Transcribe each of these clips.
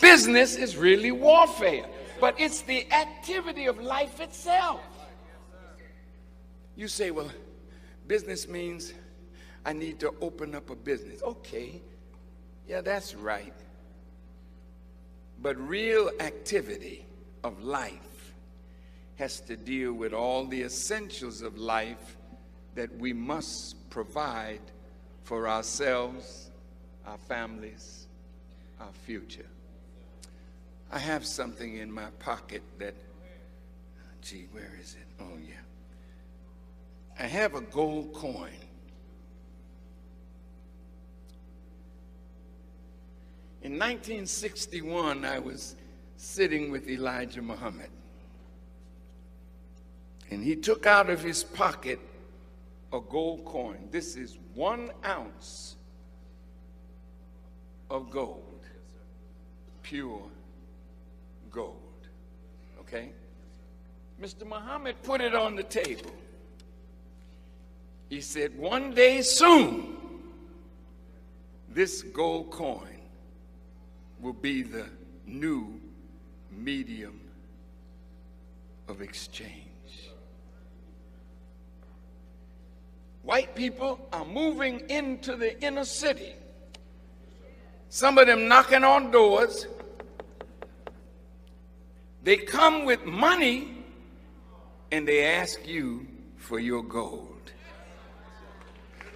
Business is really warfare, but it's the activity of life itself. You say, well, business means I need to open up a business. Okay, yeah, that's right. But real activity of life has to deal with all the essentials of life that we must provide for ourselves, our families, our future. I have something in my pocket that, gee, where is it? Oh, yeah. I have a gold coin. In 1961, I was sitting with Elijah Muhammad, and he took out of his pocket a gold coin. This is 1 ounce of gold, pure gold, okay? Mr. Muhammad put it on the table. He said, one day soon, this gold coin will be the new medium of exchange. White people are moving into the inner city. Some of them knocking on doors. They come with money and they ask you for your gold.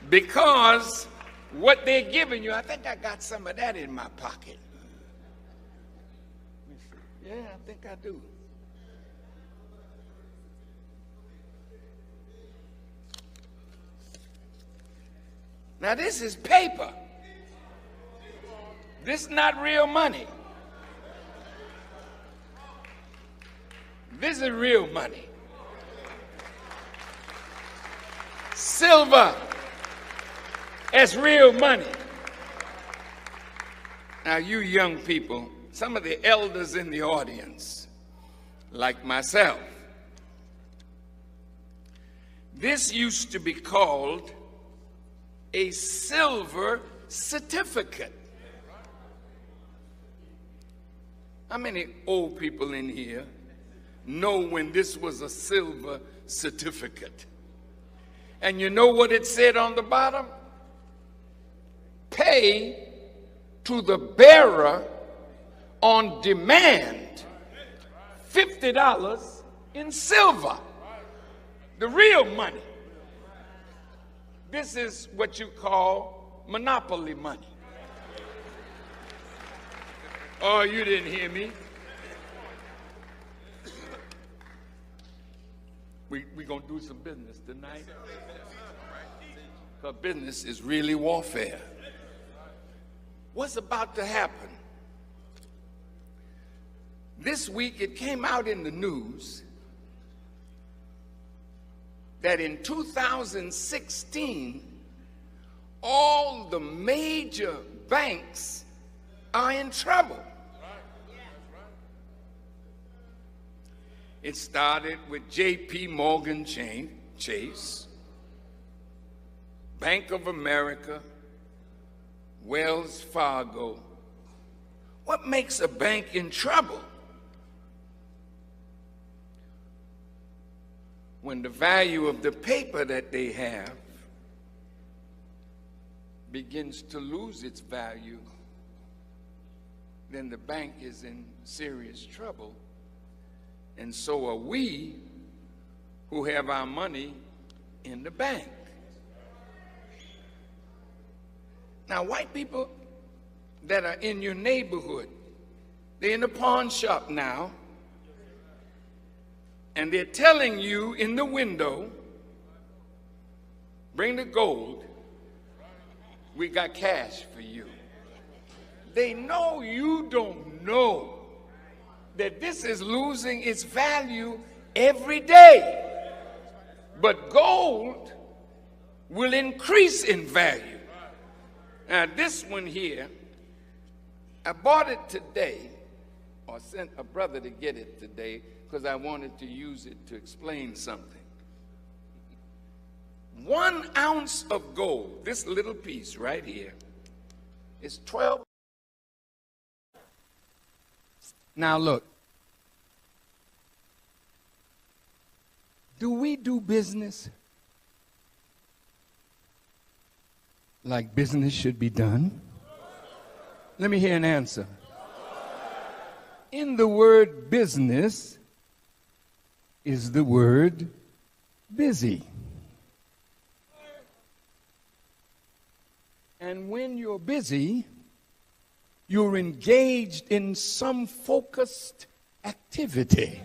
Because what they're giving you, I think I got some of that in my pocket. Yeah, I think I do. Now this is paper. This is not real money. This is real money. Silver as real money. Now you young people, some of the elders in the audience, like myself, this used to be called a silver certificate. How many old people in here know when this was a silver certificate? And you know what it said on the bottom? Pay to the bearer on demand $50 in silver, the real money. This is what you call monopoly money. Oh, you didn't hear me. We're going to do some business tonight. Because business is really warfare. What's about to happen? This week it came out in the news that in 2016, all the major banks are in trouble. It started with J.P. Morgan Chase, Bank of America, Wells Fargo. What makes a bank in trouble? When the value of the paper that they have begins to lose its value, then the bank is in serious trouble. And so are we who have our money in the bank. Now, white people that are in your neighborhood, they're in the pawn shop now, and they're telling you in the window, bring the gold, we got cash for you. They know you don't know that this is losing its value every day. But gold will increase in value. Now this one here, I bought it today, or sent a brother to get it today, because I wanted to use it to explain something. 1 ounce of gold, this little piece right here, is 12. Now look, do we do business like business should be done? Let me hear an answer. In the word business is the word busy. And when you're busy, you're engaged in some focused activity.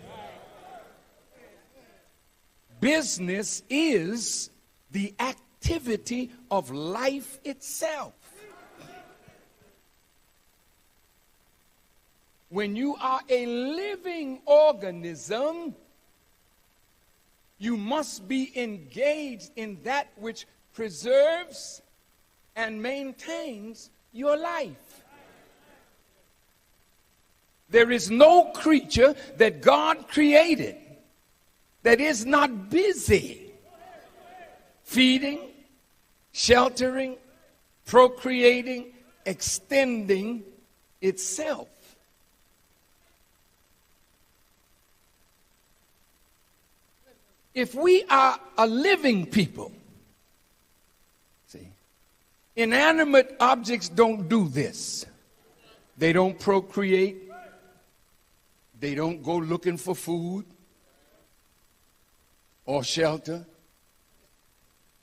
Business is the activity of life itself. When you are a living organism, you must be engaged in that which preserves and maintains your life. There is no creature that God created that is not busy feeding, sheltering, procreating, extending itself. If we are a living people, see, inanimate objects don't do this. They don't procreate. They don't go looking for food or shelter.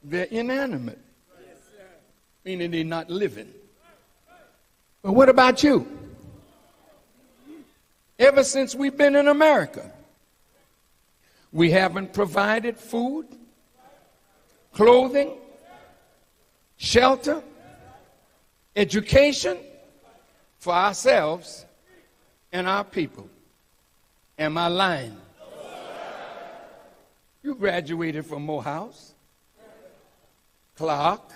They're inanimate, meaning they're not living. But what about you? Ever since we've been in America, we haven't provided food, clothing, shelter, education for ourselves and our people. Am I lying? You graduated from Morehouse, Clark,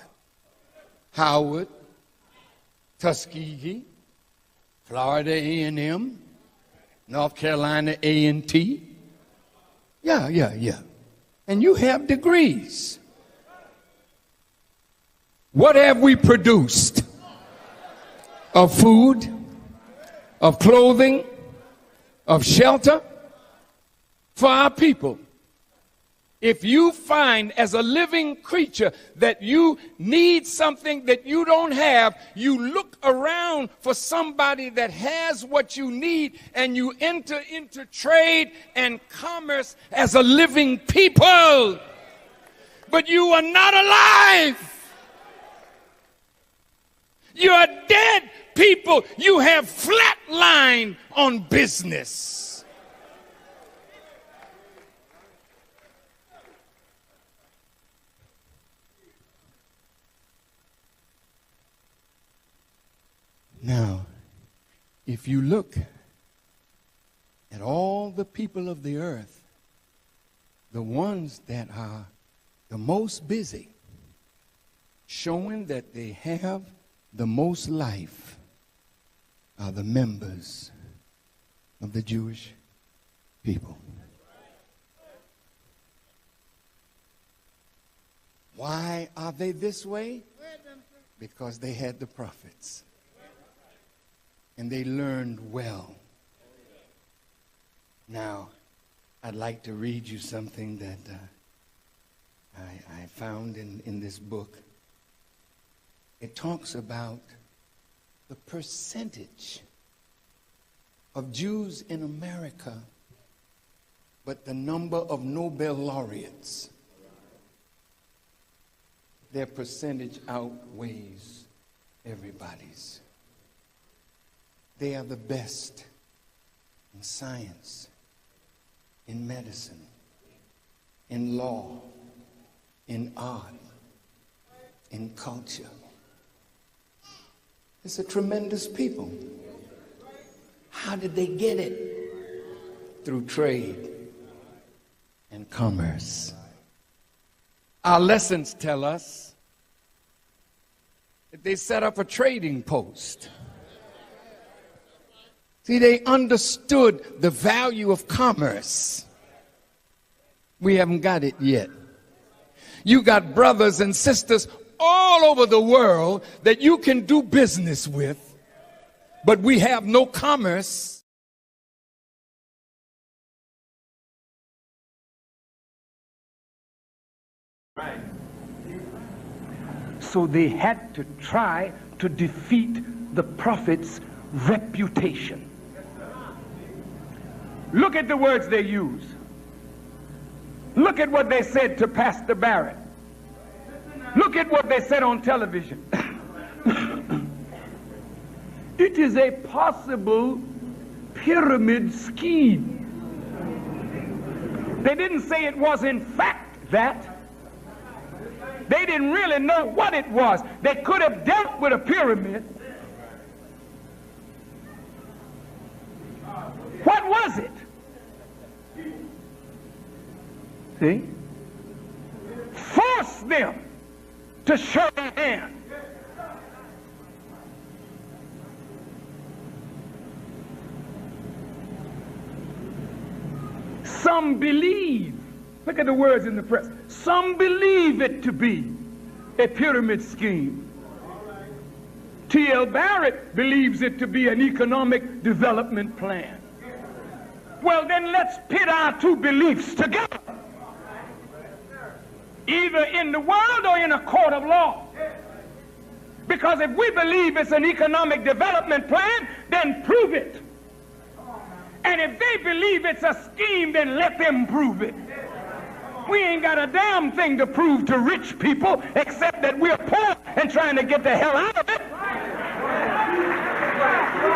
Howard, Tuskegee, Florida A&M, North Carolina A&T. Yeah. And you have degrees. What have we produced? Of food, of clothing, of shelter for our people. If you find as a living creature that you need something that you don't have, you look around for somebody that has what you need, and you enter into trade and commerce as a living people. But you are not alive. You are dead people. You have flatlined on business. Now, if you look at all the people of the earth, the ones that are the most busy, showing that they have the most life, are the members of the Jewish people. Why are they this way? Because they had the prophets. And they learned well. Now, I'd like to read you something that I found in this book. It talks about the percentage of Jews in America, but the number of Nobel laureates. Their percentage outweighs everybody's. They are the best in science, in medicine, in law, in art, in culture. It's a tremendous people. How did they get it? Through trade and commerce. Our lessons tell us that they set up a trading post. See, they understood the value of commerce. We haven't got it yet. You got brothers and sisters all over the world that you can do business with, but we have no commerce. So they had to try to defeat the prophet's reputation. Look at the words they use. Look at what they said to Pastor Barrett. Look at what they said on television. It is a possible pyramid scheme. They didn't say it was in fact that. They didn't really know what it was. They could have dealt with a pyramid. What was it? See? Force them to show their hand. Some believe, look at the words in the press, some believe it to be a pyramid scheme. T.L. Barrett believes it to be an economic development plan. Well, then let's pit our two beliefs together, either in the world or in a court of law. Because if we believe it's an economic development plan, then prove it. And if they believe it's a scheme, then let them prove it. We ain't got a damn thing to prove to rich people except that we're poor and trying to get the hell out of it.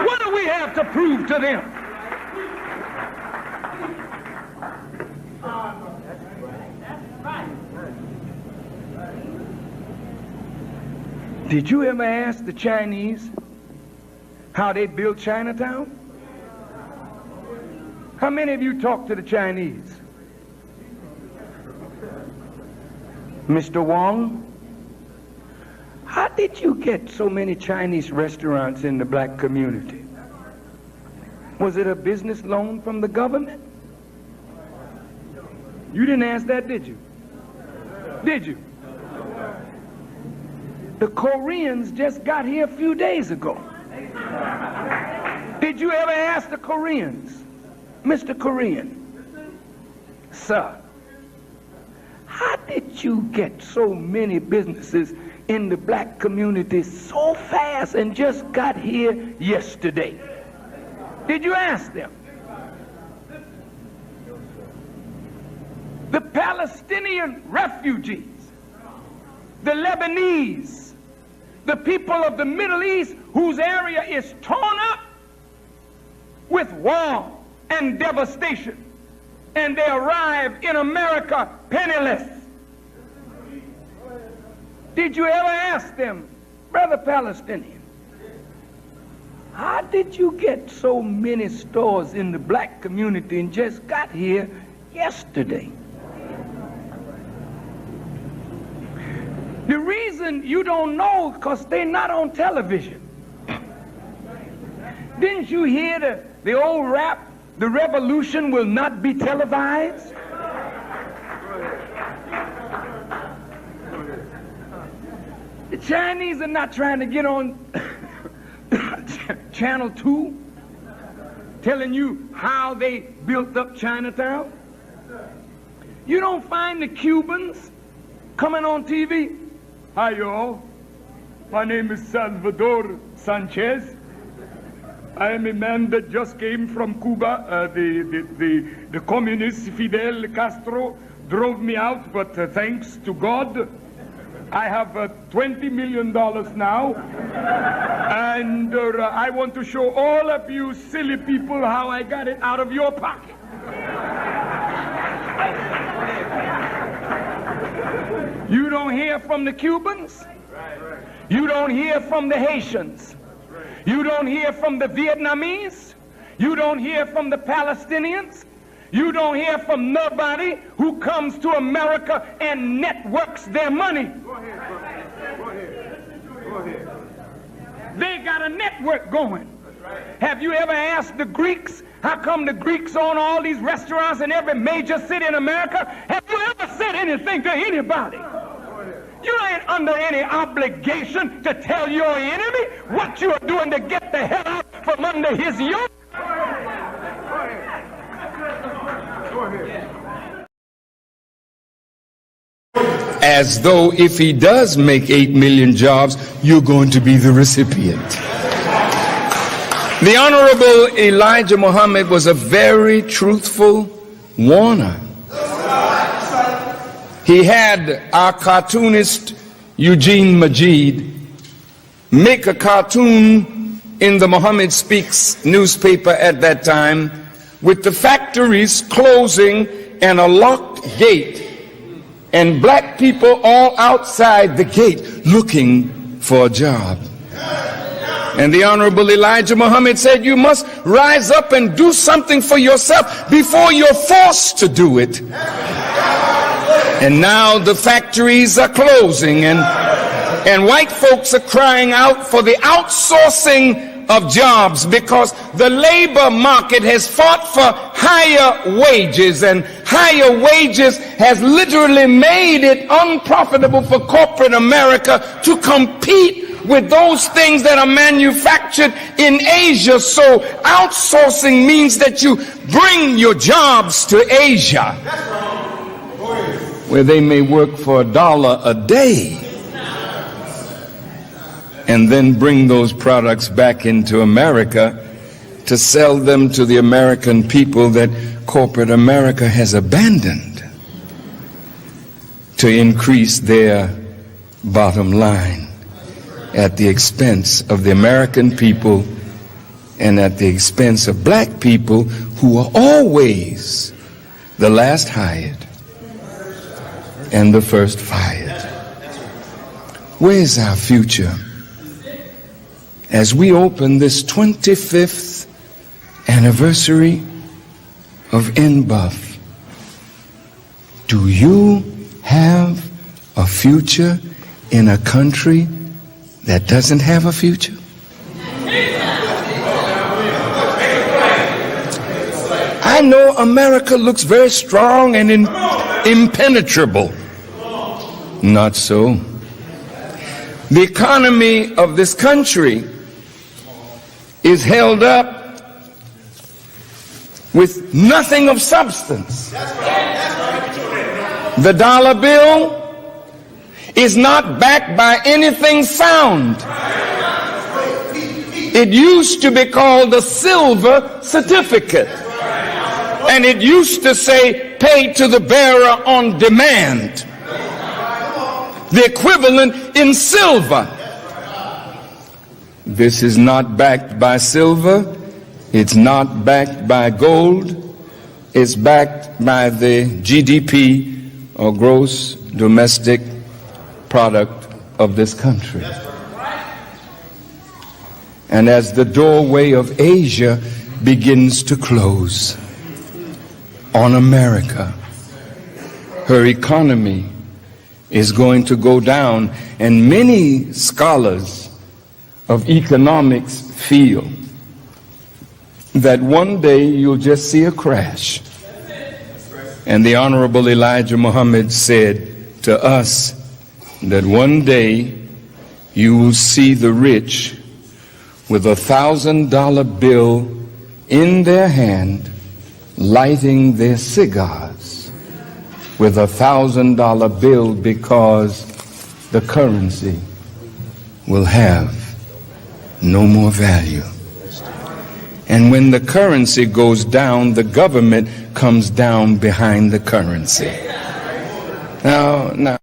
What do we have to prove to them? Did you ever ask the Chinese how they built Chinatown? How many of you talk to the Chinese? Mr. Wong, how did you get so many Chinese restaurants in the black community? Was it a business loan from the government? You didn't ask that, did you? Did you? The Koreans just got here a few days ago. Did you ever ask the Koreans? Mr. Korean, sir, how did you get so many businesses in the black community so fast and just got here yesterday? Did you ask them? The Palestinian refugees, the Lebanese, the people of the Middle East whose area is torn up with war and devastation, and they arrive in America penniless. Did you ever ask them, brother Palestinian, how did you get so many stores in the black community and just got here yesterday? The reason you don't know is because they're not on television. Didn't you hear the old rap, the revolution will not be televised? The Chinese are not trying to get on Channel 2 telling you how they built up Chinatown. You don't find the Cubans coming on TV. Hi, y'all. My name is Salvador Sanchez. I am a man that just came from Cuba. The communist Fidel Castro drove me out, but thanks to God, I have $20 million now. And I want to show all of you silly people how I got it out of your pocket. You don't hear from the Cubans. You don't hear from the Haitians. You don't hear from the Vietnamese. You don't hear from the Palestinians. You don't hear from nobody who comes to America and networks their money. Go ahead. They got a network going. Have you ever asked the Greeks, how come the Greeks own all these restaurants in every major city in America? Have you ever said anything to anybody? You ain't under any obligation to tell your enemy what you are doing to get the hell out from under his yoke. Go ahead. as though if he does make 8 million jobs, you're going to be the recipient. The Honorable Elijah Muhammad was a very truthful warner. He had our cartoonist Eugene Majid make a cartoon in the Muhammad Speaks newspaper at that time with the factories closing and a locked gate and black people all outside the gate looking for a job. And the Honorable Elijah Muhammad said, you must rise up and do something for yourself before you're forced to do it. And now the factories are closing and white folks are crying out for the outsourcing of jobs because the labor market has fought for higher wages, and higher wages has literally made it unprofitable for corporate America to compete with those things that are manufactured in Asia. So outsourcing means that you bring your jobs to Asia, where they may work for $1 a day and then bring those products back into America to sell them to the American people that corporate America has abandoned to increase their bottom line at the expense of the American people and at the expense of black people who are always the last hired and the first fired. Where's our future? As we open this 25th anniversary of NBUF, do you have a future in a country that doesn't have a future? I know America looks very strong and impenetrable. Not so. The economy of this country is held up with nothing of substance. The dollar bill is not backed by anything sound. It used to be called a silver certificate, and it used to say pay to the bearer on demand, the equivalent in silver. This is not backed by silver, it's not backed by gold, it's backed by the GDP, or gross domestic product, of this country. And as the doorway of Asia begins to close on America, her economy is going to go down, and many scholars of economics feel that one day you'll just see a crash. And the Honorable Elijah Muhammad said to us that one day you will see the rich with $1,000 bill in their hand, lighting their cigars with $1,000 bill, because the currency will have no more value. And when the currency goes down, the government comes down behind the currency. Now.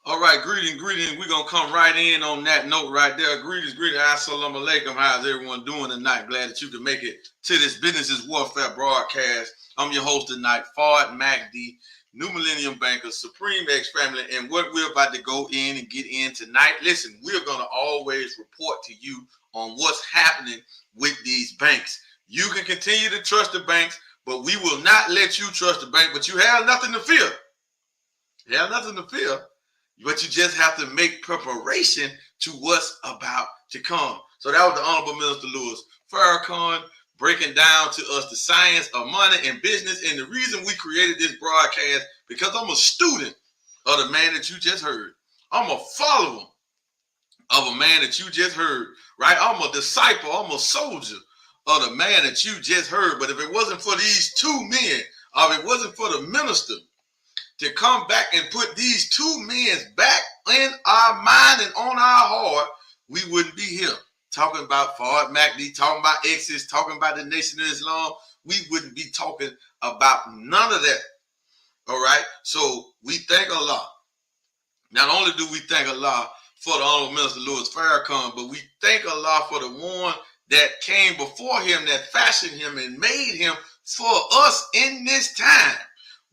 All right, greetings. We're going to come right in on that note right there. Greetings. Assalamu alaikum. How's everyone doing tonight? Glad that you can make it to this Business is Warfare broadcast. I'm your host tonight, Fard MacD, New Millennium Banker, Supreme X Family, and what we're about to go in and get in tonight. Listen, we're going to always report to you on what's happening with these banks. You can continue to trust the banks, but we will not let you trust the bank, but you have nothing to fear. You have nothing to fear, but you just have to make preparation to what's about to come. So that was the Honorable Minister Louis Farrakhan breaking down to us the science of money and business. And the reason we created this broadcast, because I'm a student of the man that you just heard. I'm a follower of a man that you just heard, right? I'm a disciple, I'm a soldier of the man that you just heard. But if it wasn't for these two men, if it wasn't for the minister to come back and put these two men back in our mind and on our heart, we wouldn't be here talking about Fard McD, talking about ISIS, talking about the Nation of Islam. We wouldn't be talking about none of that. All right. So we thank Allah. Not only do we thank Allah for the Honorable Minister Louis Farrakhan, but we thank Allah for the one that came before him, that fashioned him and made him for us in this time.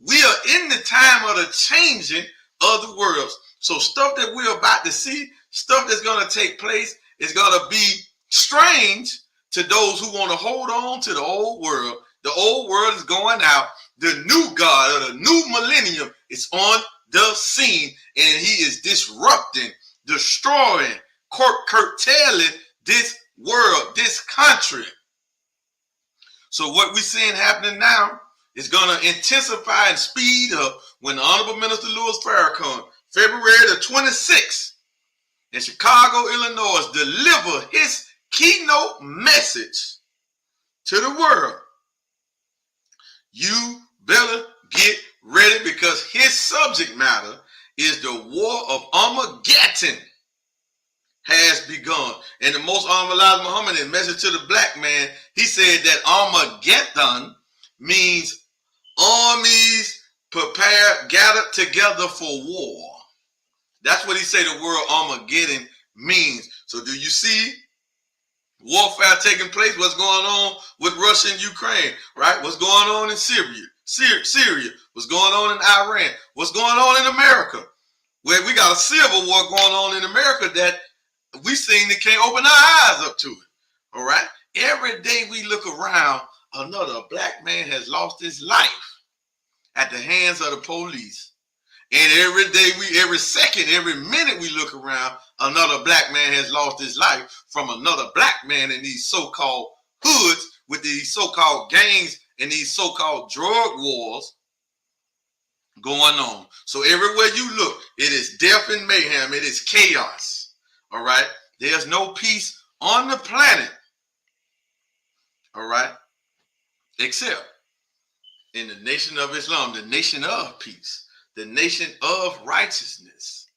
We are in the time of the changing of the world. So stuff that we're about to see, stuff that's going to take place, is going to be strange to those who want to hold on to the old world. The old world is going out. The new God, or the new millennium, is on the scene, and he is disrupting, destroying, curtailing this world, this country. So what we're seeing happening now is going to intensify and speed up when the Honorable Minister Louis Farrakhan, February the 26th, in Chicago, Illinois, deliver his keynote message to the world. You better get ready, because his subject matter is the war of Armageddon has begun. And the most honorable Elijah Muhammad, in message to the black man, he said that Armageddon means armies prepared, gathered together for war. That's what he said the word Armageddon means. So do you see warfare taking place? What's going on with Russia and Ukraine, right? What's going on in Syria? What's going on in Iran? What's going on in America? Where we got a civil war going on in America that we seem to can't open our eyes up to it. All right. Every day we look around, another black man has lost his life at the hands of the police. And every day, every second, every minute we look around, another black man has lost his life from another black man in these so-called hoods with these so-called gangs and these so-called drug wars going on. So everywhere you look, it is death and mayhem. It is chaos. All right. There's no peace on the planet. All right. Except in the Nation of Islam, the nation of peace, the nation of righteousness.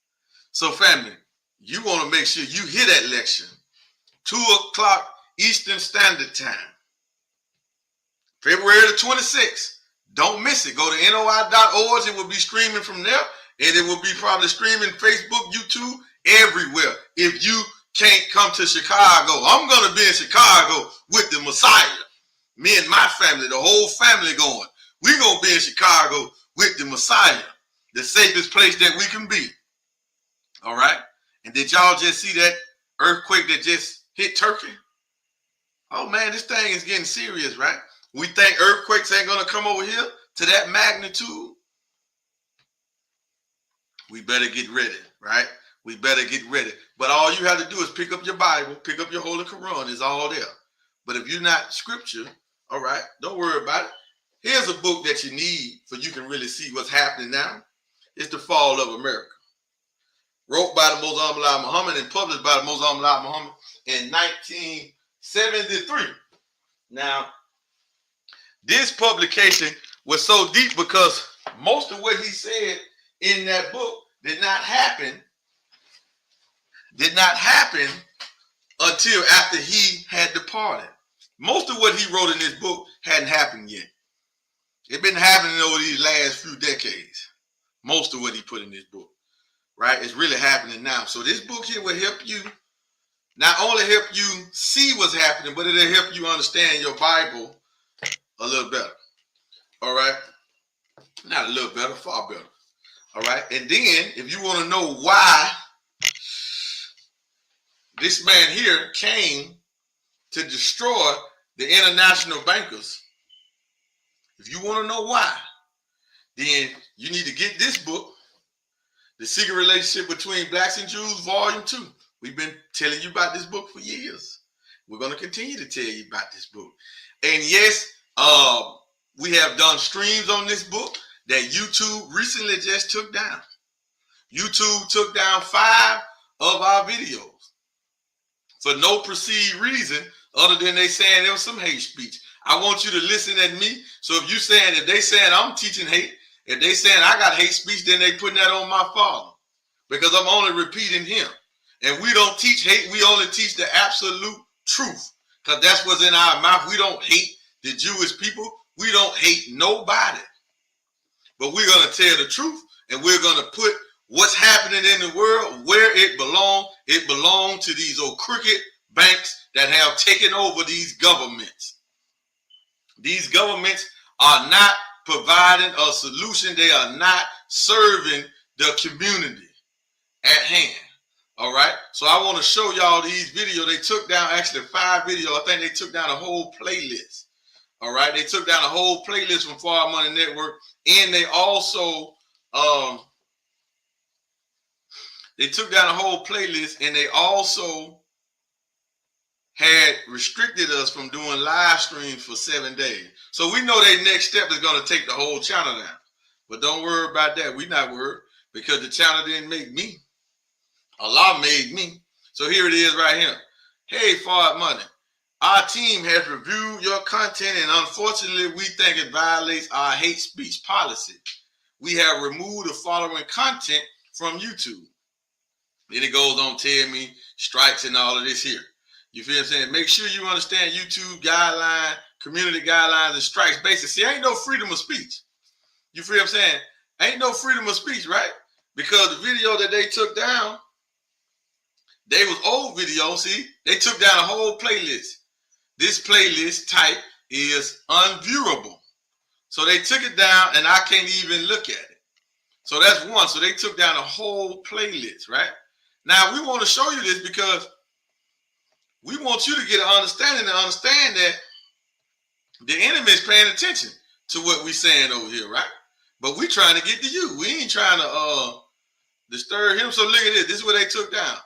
So family, you want to make sure you hear that lecture. 2 o'clock Eastern Standard Time. February the 26th. Don't miss it. Go to NOI.org. It will be streaming from there. And it will be probably streaming Facebook, YouTube, everywhere. If you can't come to Chicago, I'm going to be in Chicago with the Messiah. Me and my family, the whole family going. We're going to be in Chicago with the Messiah. The safest place that we can be. All right? And did y'all just see that earthquake that just hit Turkey? Oh, man, this thing is getting serious, right? We think earthquakes ain't going to come over here to that magnitude. We better get ready, right? We better get ready. But all you have to do is pick up your Bible, pick up your Holy Quran. It's all there. But if you're not scripture, all right, don't worry about it. Here's a book that you need so you can really see what's happening now. It's The Fall of America. Wrote by the Most Honorable Elijah Muhammad and published by the Most Honorable Elijah Muhammad in 1973. Now, this publication was so deep because most of what he said in that book did not happen until after he had departed. Most of what he wrote in this book hadn't happened yet. It's been happening over these last few decades. Most of what he put in this book, right? It's really happening now. So this book here will help you not only help you see what's happening, but it'll help you understand your Bible a little better. All right? Not a little better, far better. All right? And then, if you want to know why this man here came to destroy the international bankers, if you want to know why, then you need to get this book, The Secret Relationship Between Blacks and Jews, Volume 2. We've been telling you about this book for years. We're going to continue to tell you about this book. And yes, we have done streams on this book that YouTube recently just took down. YouTube took down 5 of our videos for no perceived reason other than they saying there was some hate speech. I want you to listen at me. So if they saying I'm teaching hate, if they saying I got hate speech, then they putting that on my father, because I'm only repeating him. And we don't teach hate. We only teach the absolute truth, because that's what's in our mouth. We don't hate the Jewish people. We don't hate nobody. But we're going to tell the truth, and we're going to put what's happening in the world where it belongs. It belongs to these old crooked banks that have taken over these governments. These governments are not providing a solution. They are not serving the community at hand. All right. So I want to show y'all these videos. They took down actually 5 videos. I think they took down a whole playlist. All right. They took down a whole playlist from Forward Money Network. And they also took down a whole playlist, and they also had restricted us from doing live streams for 7 days. So we know their next step is going to take the whole channel down. But don't worry about that. We're not worried, because the channel didn't make me. Allah made me. So here it is right here. Hey, Forward Money. Our team has reviewed your content, and unfortunately, we think it violates our hate speech policy. We have removed the following content from YouTube. Then it goes on telling me strikes and all of this here. You feel what I'm saying? Make sure you understand YouTube guideline, community guidelines, and strikes basis. See, ain't no freedom of speech. You feel what I'm saying? Ain't no freedom of speech, right? Because the video that they took down, they was old videos. See, they took down a whole playlist. This playlist type is unviewable. So they took it down, and I can't even look at it. So that's one. So they took down a whole playlist, right? Now, we want to show you this because we want you to get an understanding and understand that the enemy is paying attention to what we're saying over here, right? But we trying to get to you. We ain't trying to disturb him. So look at this. This is what they took down.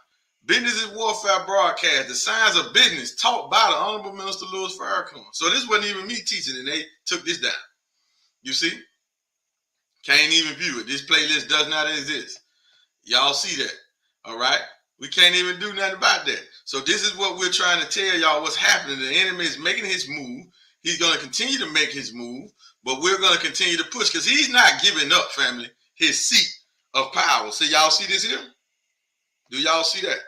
Business is Warfare broadcast. The signs of business taught by the Honorable Minister Louis Farrakhan. So this wasn't even me teaching, and they took this down. You see? Can't even view it. This playlist does not exist. Y'all see that? All right? We can't even do nothing about that. So this is what we're trying to tell y'all what's happening. The enemy is making his move. He's going to continue to make his move, but we're going to continue to push, because he's not giving up, family, his seat of power. So y'all see this here? Do y'all see that?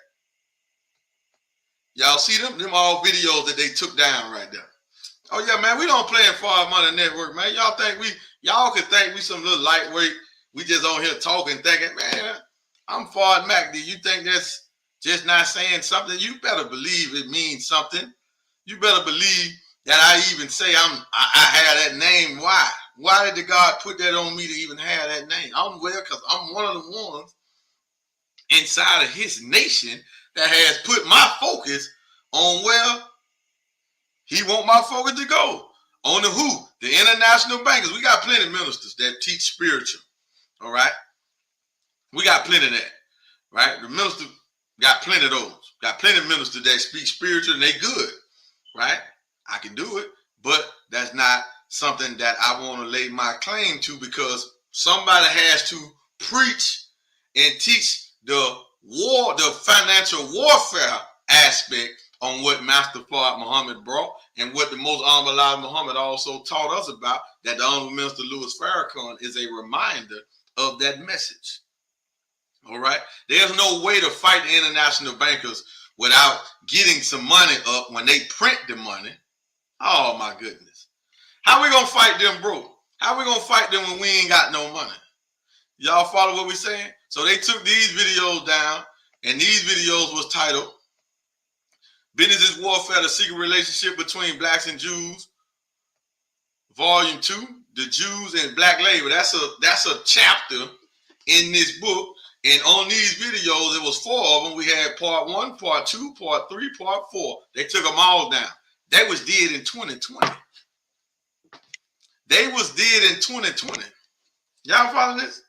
Y'all see them? Them all videos that they took down right there. Oh yeah, man, we don't play in Forward Money Network, man. Y'all could think we some little lightweight. We just on here talking, thinking, man, I'm Forward Mac. Do you think that's just not saying something? You better believe it means something. You better believe that I even say I have that name. Why? Why did the God put that on me to even have that name? Because I'm one of the ones inside of his nation that has put my focus on where he want my focus to go. On the who? The international bankers. We got plenty of ministers that teach spiritual. All right? We got plenty of that. Right? The minister got plenty of those. Got plenty of ministers that speak spiritual, and they good. Right? I can do it, but that's not something that I want to lay my claim to, because somebody has to preach and teach the financial warfare aspect on what Master Fard Muhammad brought, and what the most honorable Elijah Muhammad also taught us about, that the Honorable Minister Louis Farrakhan is a reminder of that message. All right? There's no way to fight the international bankers without getting some money up when they print the money. Oh, my goodness. How we going to fight them, bro? How we going to fight them when we ain't got no money? Y'all follow what we're saying? So they took these videos down, and these videos was titled Business is Warfare, the Secret Relationship Between Blacks and Jews, Volume 2, The Jews and Black Labor. That's a chapter in this book. And on these videos, it was 4 of them. We had part 1, part 2, part 3, part 4. They took them all down. That was did in 2020. They was did in 2020. Y'all follow this?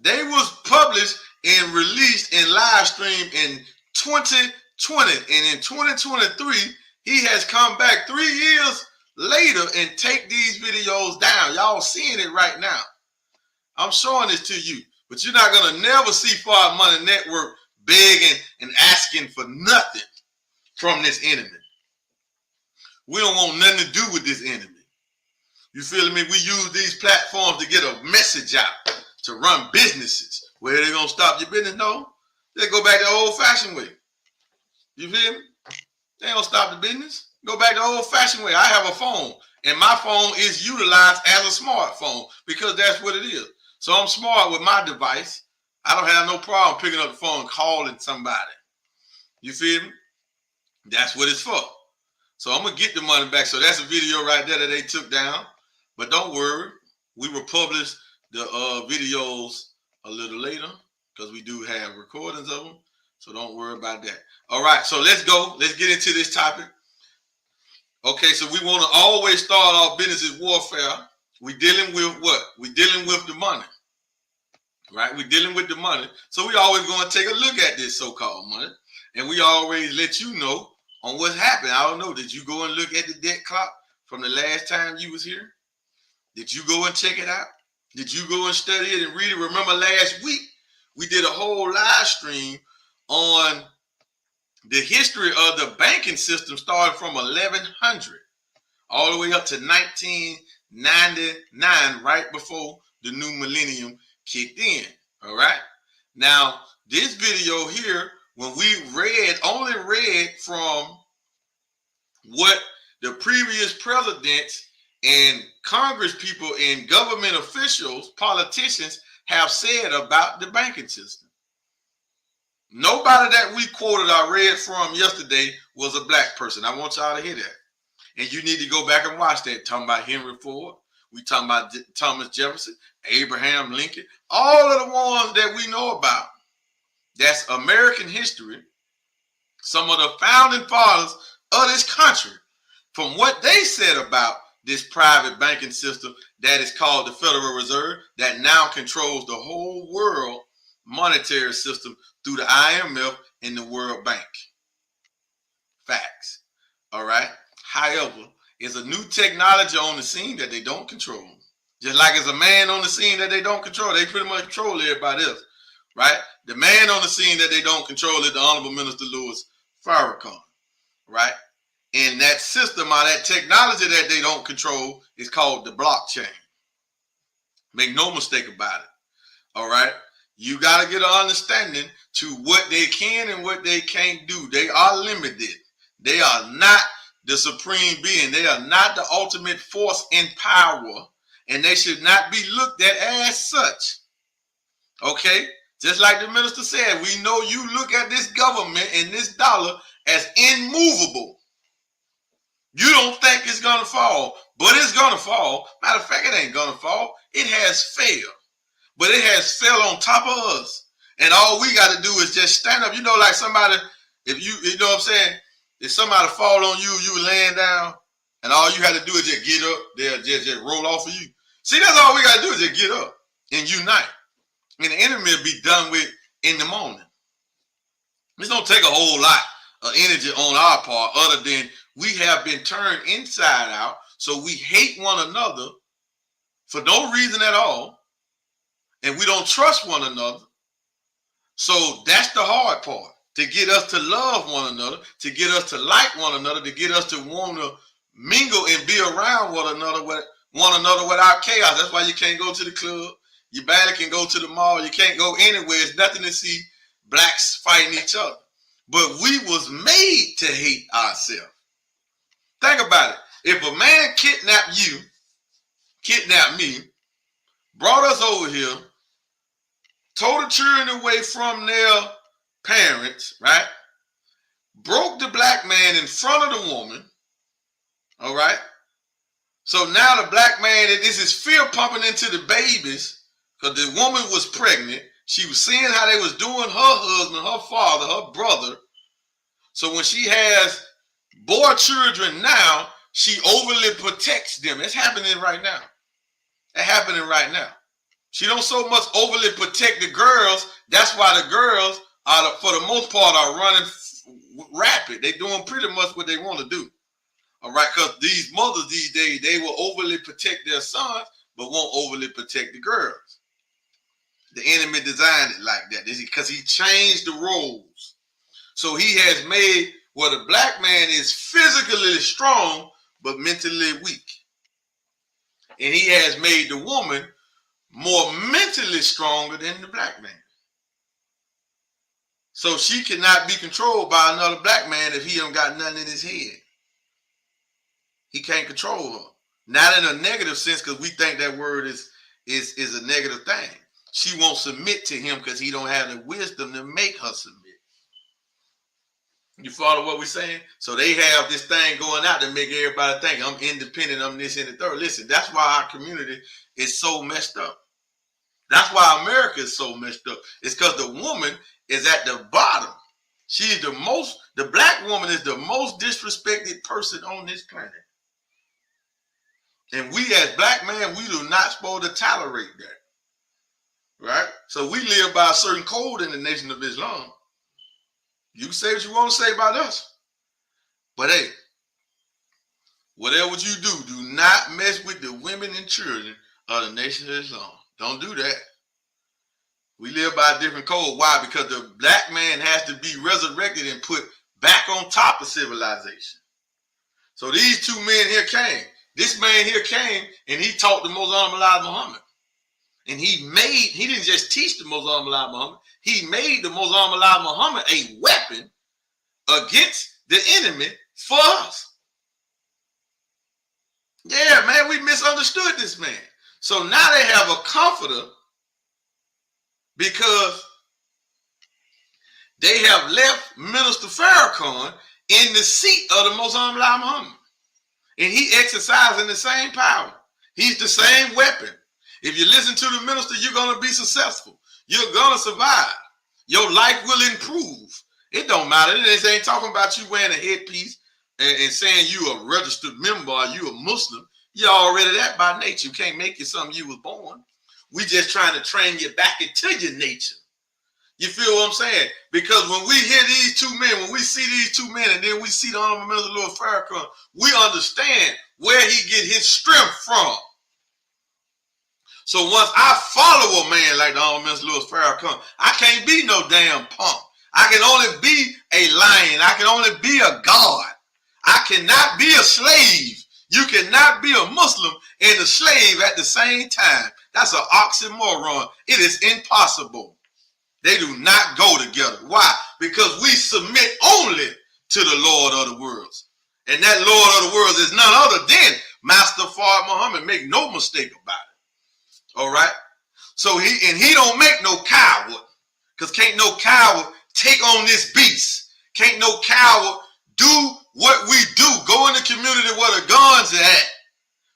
They was published and released and live streamed in 2020. And in 2023, he has come back 3 years later and take these videos down. Y'all seeing it right now. I'm showing this to you. But you're not going to never see Forward Money Network begging and asking for nothing from this enemy. We don't want nothing to do with this enemy. You feel me? We use these platforms to get a message out, to run businesses. Where they gonna stop your business? No, they go back the old-fashioned way. You feel me? They don't stop the business. Go back the old-fashioned way. I have a phone, and my phone is utilized as a smartphone because that's what it is. So I'm smart with my device. I don't have no problem picking up the phone and calling somebody. You feel me? That's what it's for. So I'm going to get the money back. So that's a video right there that they took down. But don't worry. We will publish the videos a little later because we do have recordings of them. So don't worry about that. All right. So let's go. Let's get into this topic. Okay. So we want to always start our business as warfare. We're dealing with what? We're dealing with the money. Right? We're dealing with the money. So we always going to take a look at this so-called money. And we always let you know on what's happened. I don't know. Did you go and look at the debt clock from the last time you was here? Did you go and check it out? Did you go and study it and read it? Remember last week, we did a whole live stream on the history of the banking system starting from 1100 all the way up to 1999, right before the new millennium kicked in. All right. Now, this video here, when we only read from what the previous presidents and Congress people and government officials, politicians have said about the banking system. Nobody that we quoted or read from yesterday was a black person. I want y'all to hear that. And you need to go back and watch that. Talking about Henry Ford. We talking about Thomas Jefferson, Abraham Lincoln, all of the ones that we know about. That's American history. Some of the founding fathers of this country, from what they said about this private banking system that is called the Federal Reserve, that now controls the whole world monetary system through the IMF and the World Bank. Facts. All right. However, it's a new technology on the scene that they don't control. Just like it's a man on the scene that they don't control. They pretty much control everybody else. Right? The man on the scene that they don't control is the Honorable Minister Louis Farrakhan. Right? And that system or that technology that they don't control is called the blockchain. Make no mistake about it. All right? You got to get an understanding to what they can and what they can't do. They are limited. They are not the supreme being. They are not the ultimate force in power. And they should not be looked at as such. Okay? Just like the minister said, we know you look at this government and this dollar as immovable. You don't think it's going to fall, but it's going to fall. Matter of fact, it ain't going to fall. It has failed, but it has fell on top of us. And all we got to do is just stand up. You know, like somebody, if you know what I'm saying? If somebody fall on you, you laying down, and all you had to do is just get up. They'll just roll off of you. See, that's all we got to do is just get up and unite. And the enemy will be done with in the morning. This don't take a whole lot of energy on our part other than we have been turned inside out, so we hate one another for no reason at all, and we don't trust one another. So that's the hard part, to get us to love one another, to get us to like one another, to get us to want to mingle and be around one another without chaos. That's why you can't go to the club. You barely can go to the mall. You can't go anywhere. It's nothing to see blacks fighting each other. But we was made to hate ourselves. Think about it. If a man kidnapped you, kidnapped me, brought us over here, tore the children away from their parents, right? Broke the black man in front of the woman, all right? So now the black man, this is fear pumping into the babies because the woman was pregnant. She was seeing how they was doing her husband, her father, her brother. So when she has boy children now, she overly protects them. It's happening right now. It's happening right now. She don't so much overly protect the girls. That's why the girls, for the most part, are running rapid. They're doing pretty much what they want to do. All right, because these mothers these days, they will overly protect their sons, but won't overly protect the girls. The enemy designed it like that because he changed the roles. So he has made where the black man is physically strong, but mentally weak. And he has made the woman more mentally stronger than the black man. So she cannot be controlled by another black man if he don't got nothing in his head. He can't control her. Not in a negative sense, because we think that word is a negative thing. She won't submit to him because he don't have the wisdom to make her submit. You follow what we're saying? So they have this thing going out to make everybody think I'm independent, I'm this and the third. Listen, that's why our community is so messed up. That's why America is so messed up. It's because the woman is at the bottom. She's the black woman is the most disrespected person on this planet. And we as black men, we do not supposed to tolerate that. Right? So we live by a certain code in the Nation of Islam. You can say what you want to say about us. But hey, whatever you do not mess with the women and children of the Nation of Islam. Don't do that. We live by a different code. Why? Because the black man has to be resurrected and put back on top of civilization. So these two men here came. This man here came and he taught the Most Honorable Muhammad. And he didn't just teach the Most Honorable Muhammad. He made the Most Honorable Muhammad a weapon against the enemy for us. Yeah, man, we misunderstood this man. So now they have a comforter because they have left Minister Farrakhan in the seat of the Most Honorable Muhammad. And he exercising the same power. He's the same weapon. If you listen to the minister, you're going to be successful. You're going to survive. Your life will improve. It don't matter. They ain't talking about you wearing a headpiece and saying you a registered member or you a Muslim. You're already that by nature. You can't make you something you was born. We just trying to train you back into your nature. You feel what I'm saying? Because when we hear these two men, when we see these two men, and then we see the Honorable Minister Lord Farrakhan, we understand where he get his strength from. So once I follow a man like the Honorable Minister Lord Farrakhan, I can't be no damn punk. I can only be a lion. I can only be a god. I cannot be a slave. You cannot be a Muslim and a slave at the same time. That's an oxymoron. It is impossible. They do not go together. Why? Because we submit only to the Lord of the worlds. And that Lord of the worlds is none other than Master Fard Muhammad. Make no mistake about it. All right? So he don't make no coward. Because can't no coward take on this beast. Can't no coward do what we do. Go in the community where the guns are at.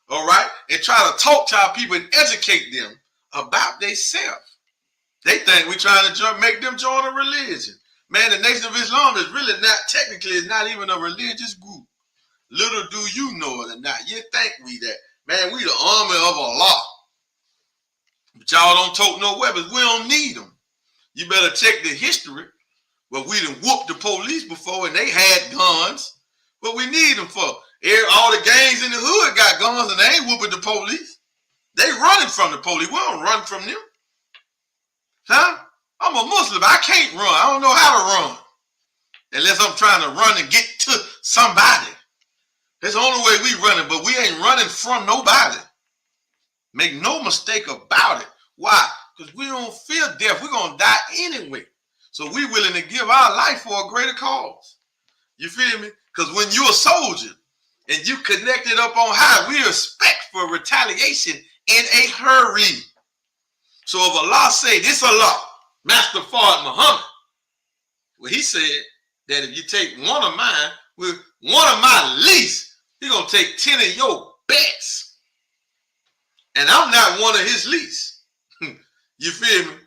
All right? And try to talk to our people and educate them about themselves. They think we're trying to make them join a religion. Man, the Nation of Islam is really not, technically, it's not even a religious group. Little do you know it or not. You think we that. Man, we the army of Allah. But y'all don't tote no weapons. We don't need them. You better check the history. Well, we done whooped the police before and they had guns. What we need them for? All the gangs in the hood got guns and they ain't whooping the police. They running from the police. We don't run from them. Huh? I'm a Muslim. I can't run. I don't know how to run. Unless I'm trying to run and get to somebody. That's the only way we running, but we ain't running from nobody. Make no mistake about it. Why? Because we don't fear death. We're going to die anyway. So we willing to give our life for a greater cause. You feel me? Because when you're a soldier and you connected up on high, we expect for retaliation in a hurry. So if Allah say, this Allah, Master Fard Muhammad, well, he said that if you take one of mine with one of my least, he's going to take 10 of your best. And I'm not one of his least. You feel me?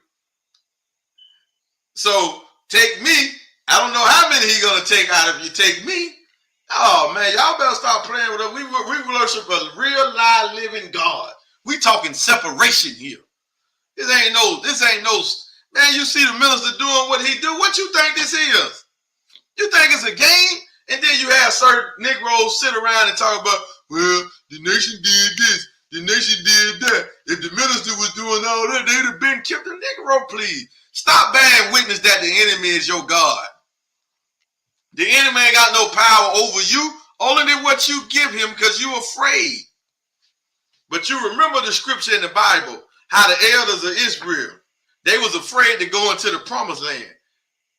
So take me. I don't know how many he's going to take out if you take me. Oh, man, y'all better start playing with us. We worship a real, live, living God. We talking separation here. This ain't no, man, you see the minister doing what he do. What you think this is? You think it's a game? And then you have certain Negroes sit around and talk about, well, the nation did this, the nation did that. If the minister was doing all that, they'd have been killed. The Negro, please. Stop bearing witness that the enemy is your God. The enemy ain't got no power over you only than what you give him because you're afraid. But you remember the scripture in the Bible, how the elders of Israel, they was afraid to go into the promised land.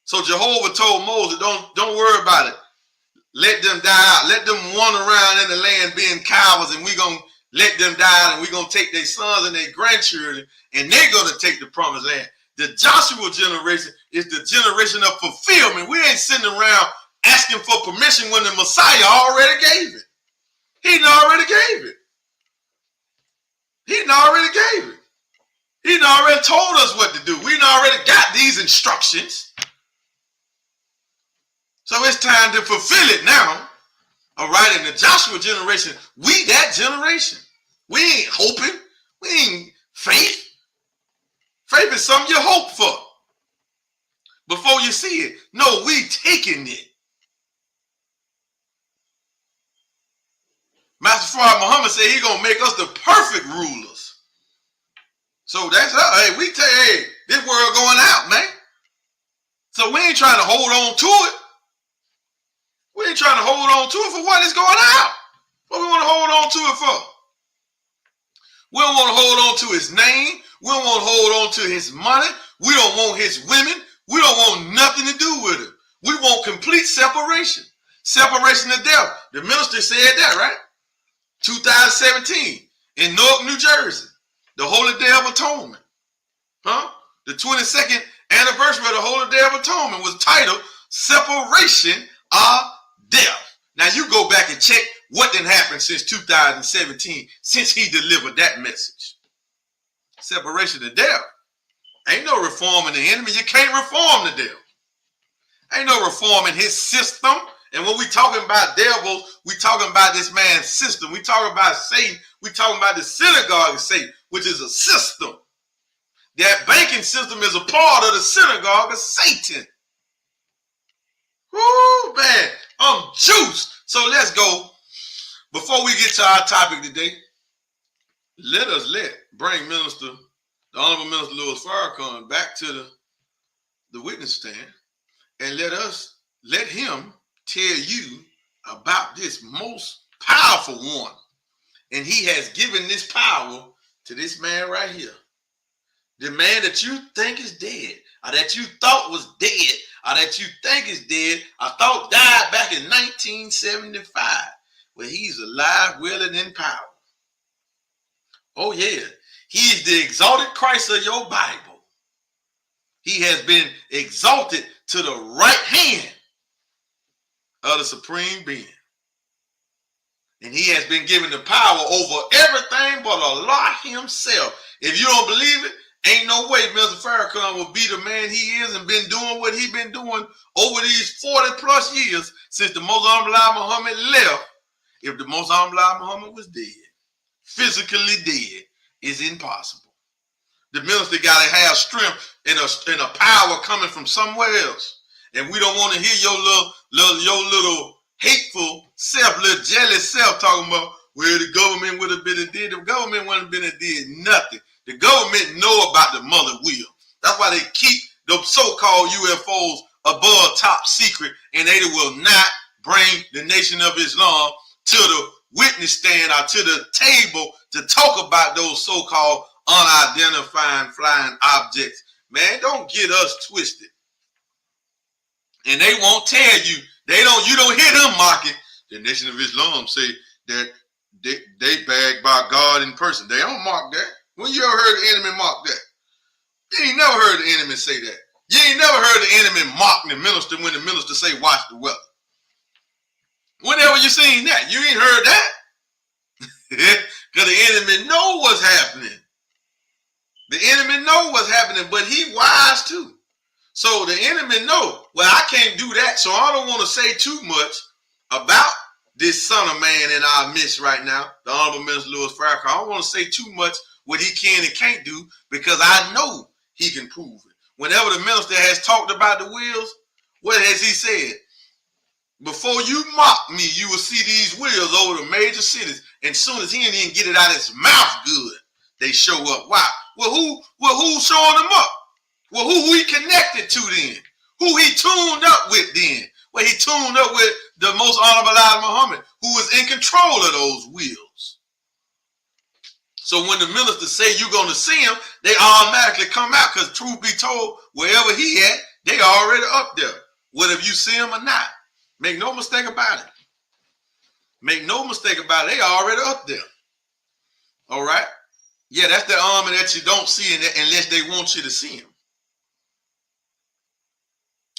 So Jehovah told Moses, don't worry about it. Let them die out. Let them wander around in the land being cowards, and we're going to let them die out, and we're going to take their sons and their grandchildren, and they're going to take the promised land. The Joshua generation is the generation of fulfillment. We ain't sitting around asking for permission when the Messiah already gave it. He already gave it. He already gave it. He already told us what to do. We already got these instructions. So it's time to fulfill it now. All right, in the Joshua generation, we that generation. We ain't hoping. We ain't faith. Faith is something you hope for before you see it. No, we taking it. Master Farad Muhammad said he's going to make us the perfect rulers. So that's us. Hey, we tell you, hey, this world going out, man. So we ain't trying to hold on to it. We ain't trying to hold on to it for what is going out. What we want to hold on to it for? We don't want to hold on to his name. We don't want to hold on to his money. We don't want his women. We don't want nothing to do with it. We want complete separation. Separation of death. The minister said that, right? 2017 in Newark, New Jersey. The Holy Day of Atonement. The 22nd anniversary of the Holy Day of Atonement was titled Separation of Death. Now you go back and check what done happened since 2017, since he delivered that message. Separation of death. Ain't no reforming the enemy. You can't reform the devil. Ain't no reforming his system. And when we talking about devils, we talking about this man's system. We talking about Satan. We talking about the synagogue of Satan, which is a system. That banking system is a part of the synagogue of Satan. Woo, man, I'm juiced. So let's go. Before we get to our topic today, bring the Honorable Minister Louis Farrakhan back to the witness stand, and let him tell you about this most powerful one. And he has given this power to this man right here. The man that you think is dead, or that you thought was dead, or that you think is dead, or thought died back in 1975. Well, he's alive, willing, in power. Oh, yeah. He is the exalted Christ of your Bible. He has been exalted to the right hand of the supreme being. And he has been given the power over everything but Allah himself. If you don't believe it, ain't no way Mr. Farrakhan will be the man he is and been doing what he been doing over these 40 plus years since the Most Honorable Muhammad left. If the Most Honorable Muhammad was dead, physically dead, is impossible. The minister got to have strength and a power coming from somewhere else. And we don't want to hear your little hateful self, little jealous self talking about, well, the government would have been did. The government wouldn't have been did nothing. The government know about the mother wheel. That's why they keep the so-called UFOs above top secret, and they will not bring the Nation of Islam to the witness stand or to the table to talk about those so-called unidentified flying objects. Man, don't get us twisted. And they won't tell you. You don't hear them mocking. The Nation of Islam say that they bagged by God in person. They don't mock that. When you ever heard the enemy mock that? You ain't never heard the enemy say that. You ain't never heard the enemy mock the minister when the minister say, watch the weather. Whenever you seen that, you ain't heard that. Because the enemy know what's happening. The enemy know what's happening, but he wise too. So the enemy know, well, I can't do that, so I don't want to say too much about this son of man in our midst right now, the Honorable Minister Louis Farrakhan. I don't want to say too much what he can and can't do because I know he can prove it. Whenever the minister has talked about the wheels, what has he said? Before you mock me, you will see these wheels over the major cities. And as soon as he didn't even get it out of his mouth good, they show up. Why? Well, who's showing them up? Well, who he connected to then? Who he tuned up with then? Well, he tuned up with the most honorable Elijah Muhammad, who was in control of those wheels. So when the ministers say you're going to see him, they automatically come out, because truth be told, wherever he at, they already up there, whether you see him or not. Make no mistake about it. Make no mistake about it. They already up there. All right? Yeah, that's the army that you don't see unless they want you to see him.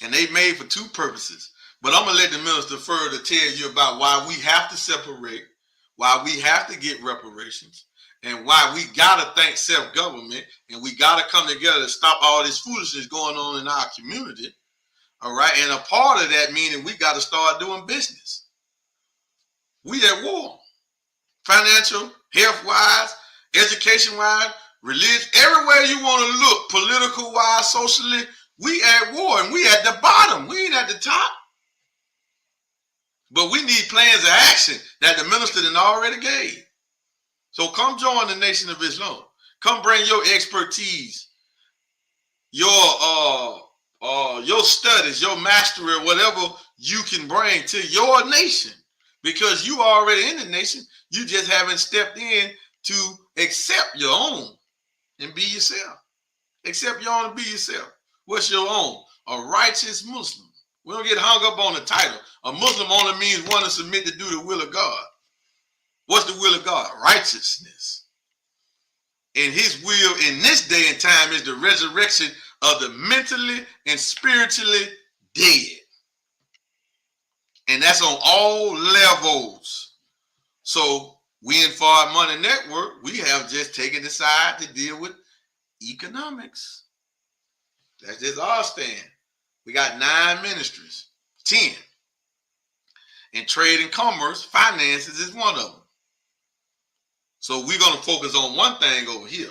And they made for two purposes. But I'm going to let the minister further tell you about why we have to separate, why we have to get reparations, and why we got to thank self-government, and we got to come together to stop all this foolishness going on in our community. All right? And a part of that meaning we got to start doing business. We at war. Financial, health-wise, education-wise, religion, everywhere you want to look, political-wise, socially, we at war, and we at the bottom. We ain't at the top. But we need plans of action that the minister done already gave. So come join the Nation of Islam. Come bring your expertise, your studies, your mastery, whatever you can bring to your nation. Because you are already in the nation. You just haven't stepped in to accept your own and be yourself. Accept your own and be yourself. What's your own? A righteous Muslim. We don't get hung up on the title. A Muslim only means one to submit to do the will of God. What's the will of God? Righteousness. And his will in this day and time is the resurrection of the mentally and spiritually dead. And that's on all levels. So we in Forward Money Network, we have just taken the side to deal with economics. That's just our stand. We got 9 ministries, 10. And trade and commerce, finances is one of them. So we're going to focus on one thing over here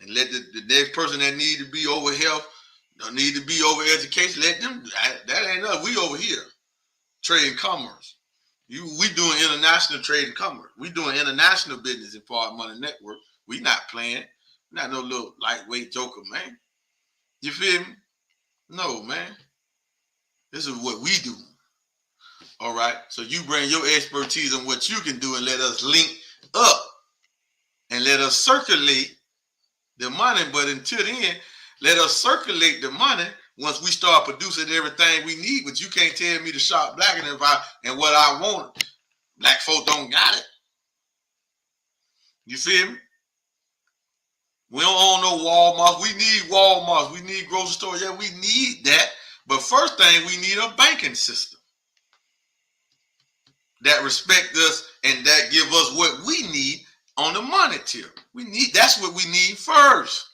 and let the next person that need to be over health, need to be over education, let them, that ain't us. We over here, trade and commerce. We doing international trade and commerce. We doing international business in Forward Money Network. We not playing. We're not no little lightweight joker, man. You feel me? No, man. This is what we do. All right. So you bring your expertise on what you can do and let us link up and let us circulate the money. But until then, let us circulate the money once we start producing everything we need. But you can't tell me to shop black and what I want. Black folk don't got it. You feel me? We don't own no Walmarts. We need Walmarts. We need grocery stores. Yeah, we need that. But first thing, we need a banking system that respect us and that give us what we need on the money tier. That's what we need first.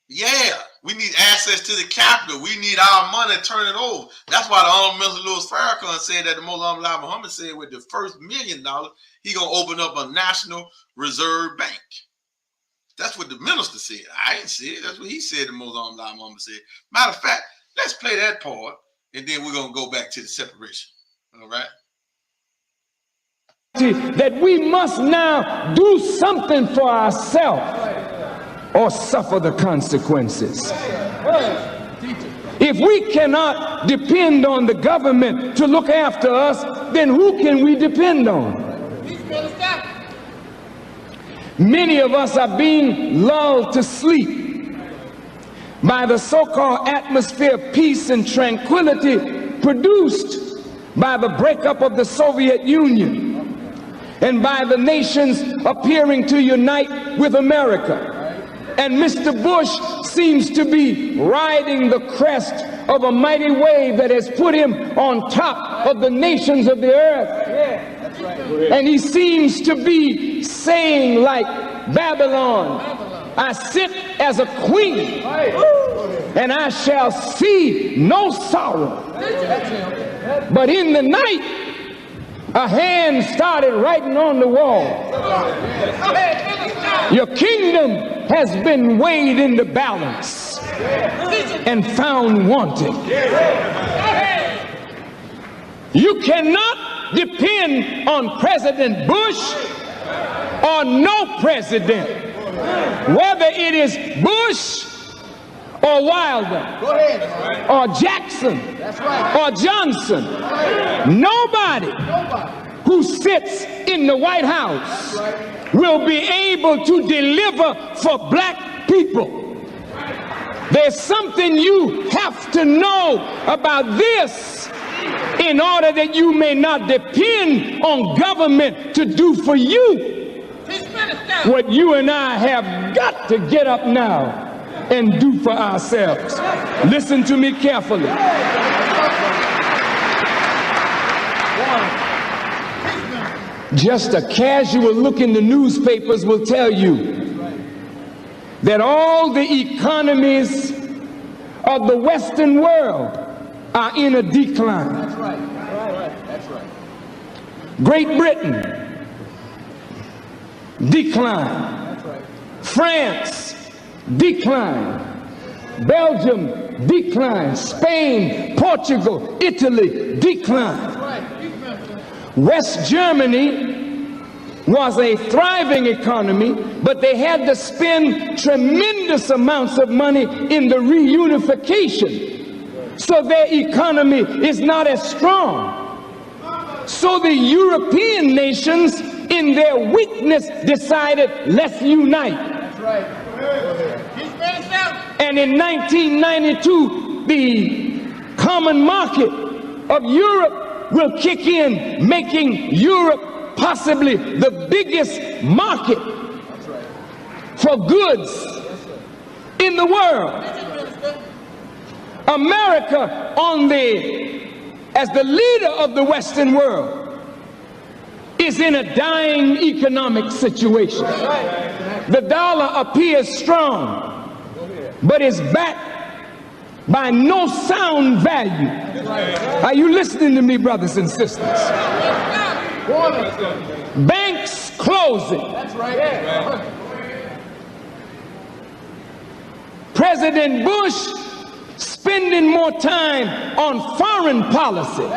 Yeah, we need access to the capital. We need our money turning over. That's why the Honorable Minister Louis Farrakhan said that the Most Honorable Elijah Muhammad said with the first $1 million, he gonna open up a national reserve bank. That's what the minister said. I ain't say it. That's what he said. The Most Honorable Elijah Muhammad said. Matter of fact, let's play that part, and then we're gonna go back to the separation. All right. That we must now do something for ourselves or suffer the consequences. If we cannot depend on the government to look after us, then who can we depend on? Many of us are being lulled to sleep by the so-called atmosphere of peace and tranquility produced by the breakup of the Soviet Union and by the nations appearing to unite with America. And Mr. Bush seems to be riding the crest of a mighty wave that has put him on top of the nations of the earth. And he seems to be saying, like Babylon, I sit as a queen and I shall see no sorrow. But in the night, a hand started writing on the wall. Your kingdom has been weighed in the balance and found wanting. You cannot depend on President Bush or no president, whether it is Bush or Wilder or Jackson or Johnson. Nobody who sits in the White House will be able to deliver for black people. There's something you have to know about this in order that you may not depend on government to do for you what you and I have got to get up now and do for ourselves. Listen to me carefully. Just a casual look in the newspapers will tell you that all the economies of the Western world are in a decline. That's right. That's right. Great Britain, decline. That's right. France, decline. Belgium, decline. Spain, Portugal, Italy, decline. That's right. West Germany was a thriving economy, but they had to spend tremendous amounts of money in the reunification. So their economy is not as strong. So the European nations, in their weakness, decided, let's unite. That's right. And in 1992, the common market of Europe will kick in, making Europe possibly the biggest market for goods in the world. America, as the leader of the Western world, is in a dying economic situation. The dollar appears strong, but is backed by no sound value. Are you listening to me, brothers and sisters? Banks closing. That's right. President Bush spending more time on foreign policy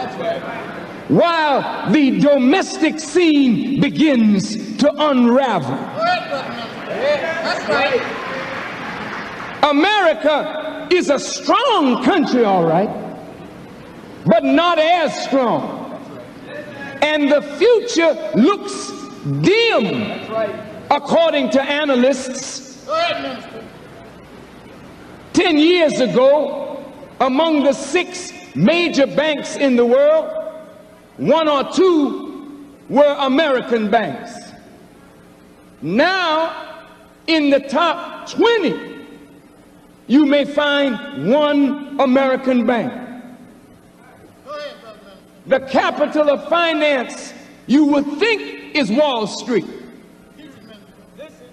while the domestic scene begins to unravel. That's right. America is a strong country, all right, but not as strong. And the future looks dim, according to analysts. 10 years ago, among the 6 major banks in the world, 1 or 2 were American banks. Now, in the top 20, you may find 1 American bank. The capital of finance, you would think, is Wall Street.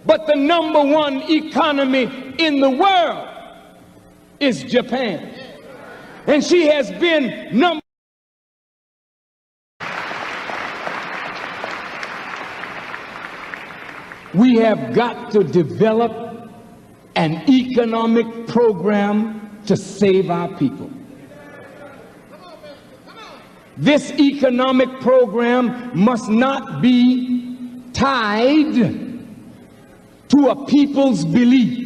But the number 1 economy in the world is Japan. And she has been number. We have got to develop an economic program to save our people. This economic program must not be tied to a people's belief.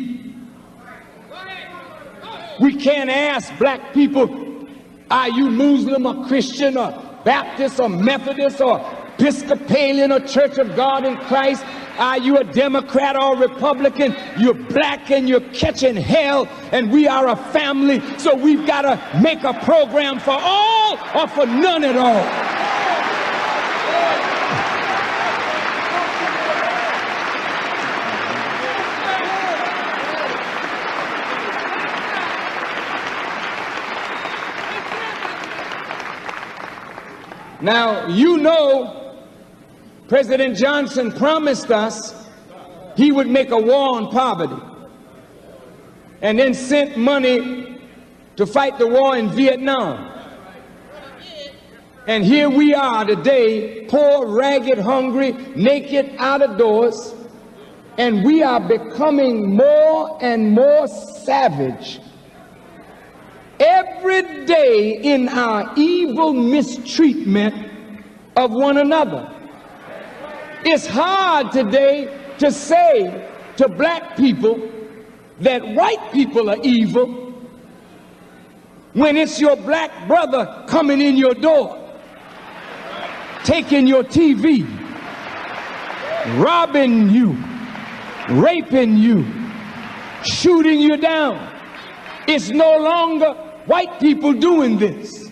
We can't ask black people, are you Muslim or Christian or Baptist or Methodist or Episcopalian or Church of God in Christ? Are you a Democrat or Republican? You're black and you're catching hell, and we are a family, so we've got to make a program for all or for none at all. Now, you know, President Johnson promised us he would make a war on poverty, and then sent money to fight the war in Vietnam. And here we are today, poor, ragged, hungry, naked, out of doors, and we are becoming more and more savage every day in our evil mistreatment of one another. It's hard today to say to black people, that white people are evil when it's your black brother coming in your door, taking your TV, robbing you, raping you, shooting you down. It's no longer white people doing this.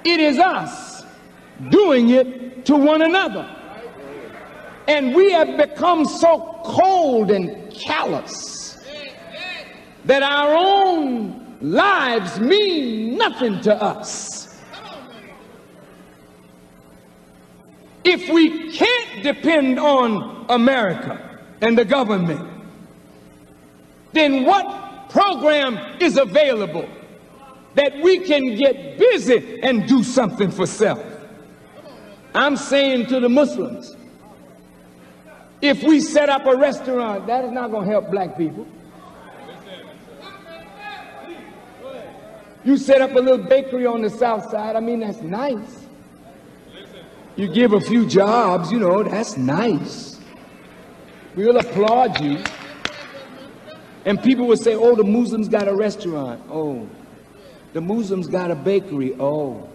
It is us doing it to one another. And we have become so cold and callous that our own lives mean nothing to us. If we can't depend on America and the government, then what program is available that we can get busy and do something for self? I'm saying to the Muslims, if we set up a restaurant, that is not going to help black people. You set up a little bakery on the south side, I mean, that's nice. You give a few jobs, you know, that's nice. We'll applaud you. And people will say, oh, the Muslims got a restaurant. Oh, the Muslims got a bakery. Oh.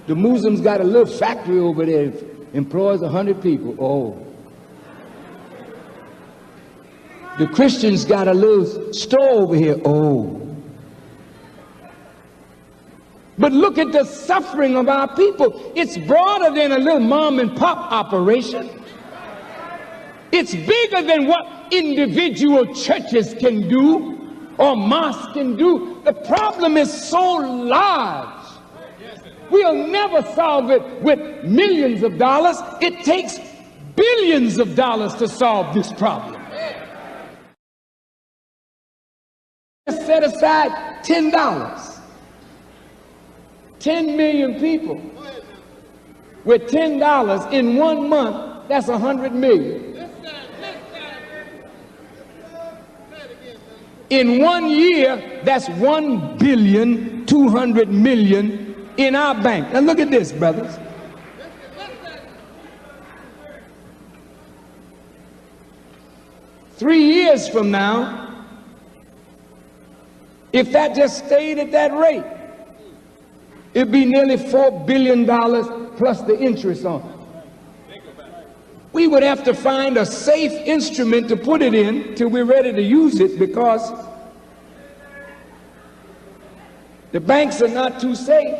The Muslims got a little factory over there, employs 100 people. Oh. The Christians got a little store over here. Oh. But look at the suffering of our people. It's broader than a little mom and pop operation. It's bigger than what individual churches can do or mosques can do. The problem is so large. We'll never solve it with millions of dollars. It takes billions of dollars to solve this problem. Set aside $10. 10 million people with $10 in 1 month, that's 100 million. In 1 year, that's 1,200,000,000 in our bank. Now look at this, brothers. Three years from now, if that just stayed at that rate, it'd be nearly $4 billion plus the interest on it. We would have to find a safe instrument to put it in till we're ready to use it, because the banks are not too safe.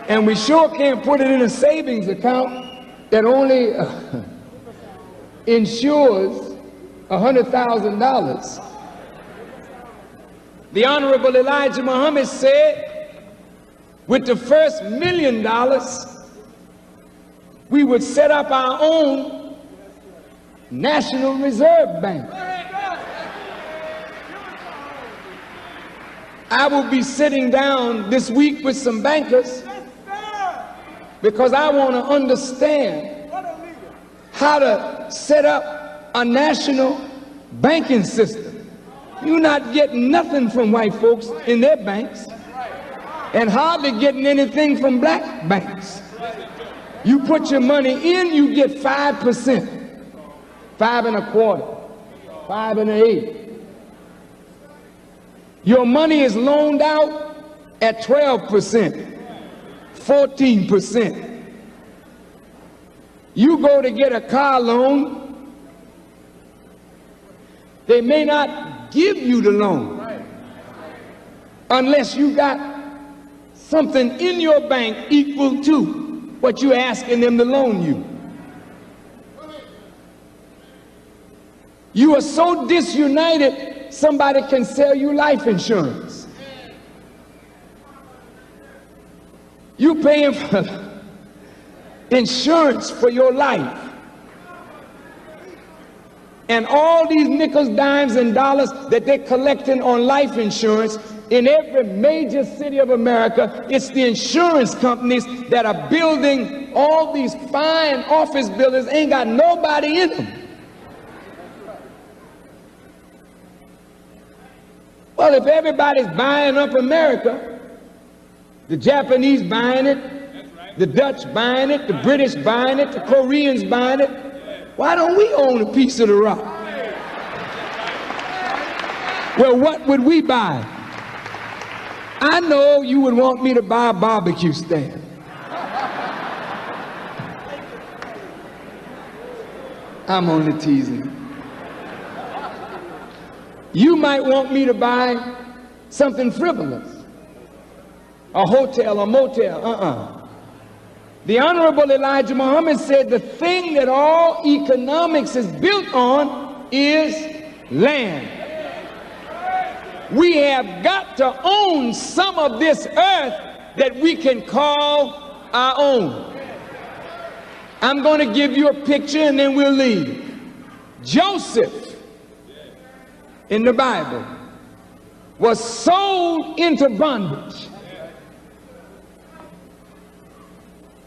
And we sure can't put it in a savings account that only insures $100,000. The Honorable Elijah Muhammad said, with the first $1 million, we would set up our own National Reserve Bank. I will be sitting down this week with some bankers because I want to understand how to set up a national banking system. You're not getting nothing from white folks in their banks and hardly getting anything from black banks. You put your money in, you get 5%, 5 1/4, 5 1/8. Your money is loaned out at 12%, 14%. You go to get a car loan, they may not give you the loan unless you got something in your bank equal to what you're asking them to loan you. You are so disunited, somebody can sell you life insurance. You paying for insurance for your life. And all these nickels, dimes, and dollars that they're collecting on life insurance in every major city of America, it's the insurance companies that are building all these fine office buildings, ain't got nobody in them. Well, if everybody's buying up America, the Japanese buying it, The Dutch buying it, the British buying it, the Koreans buying it. Why don't we own a piece of the rock? Well, what would we buy? I know you would want me to buy a barbecue stand. I'm only teasing. You might want me to buy something frivolous. A hotel, a motel, The Honorable Elijah Muhammad said the thing that all economics is built on is land. We have got to own some of this earth that we can call our own. I'm going to give you a picture and then we'll leave. Joseph in the Bible was sold into bondage.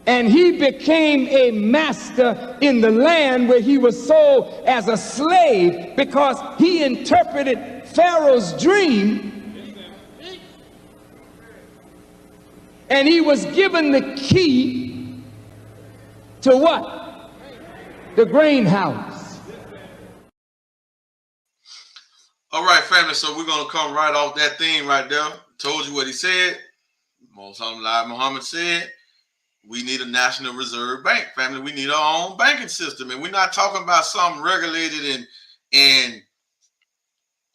And he became a master in the land where he was sold as a slave because he interpreted Pharaoh's dream, and he was given the key to what? The grain house. All right, family, so we're going to come right off that thing right there. Told you what he said. Muhammad said, we need a National Reserve Bank, family. We need our own banking system. And we're not talking about something regulated and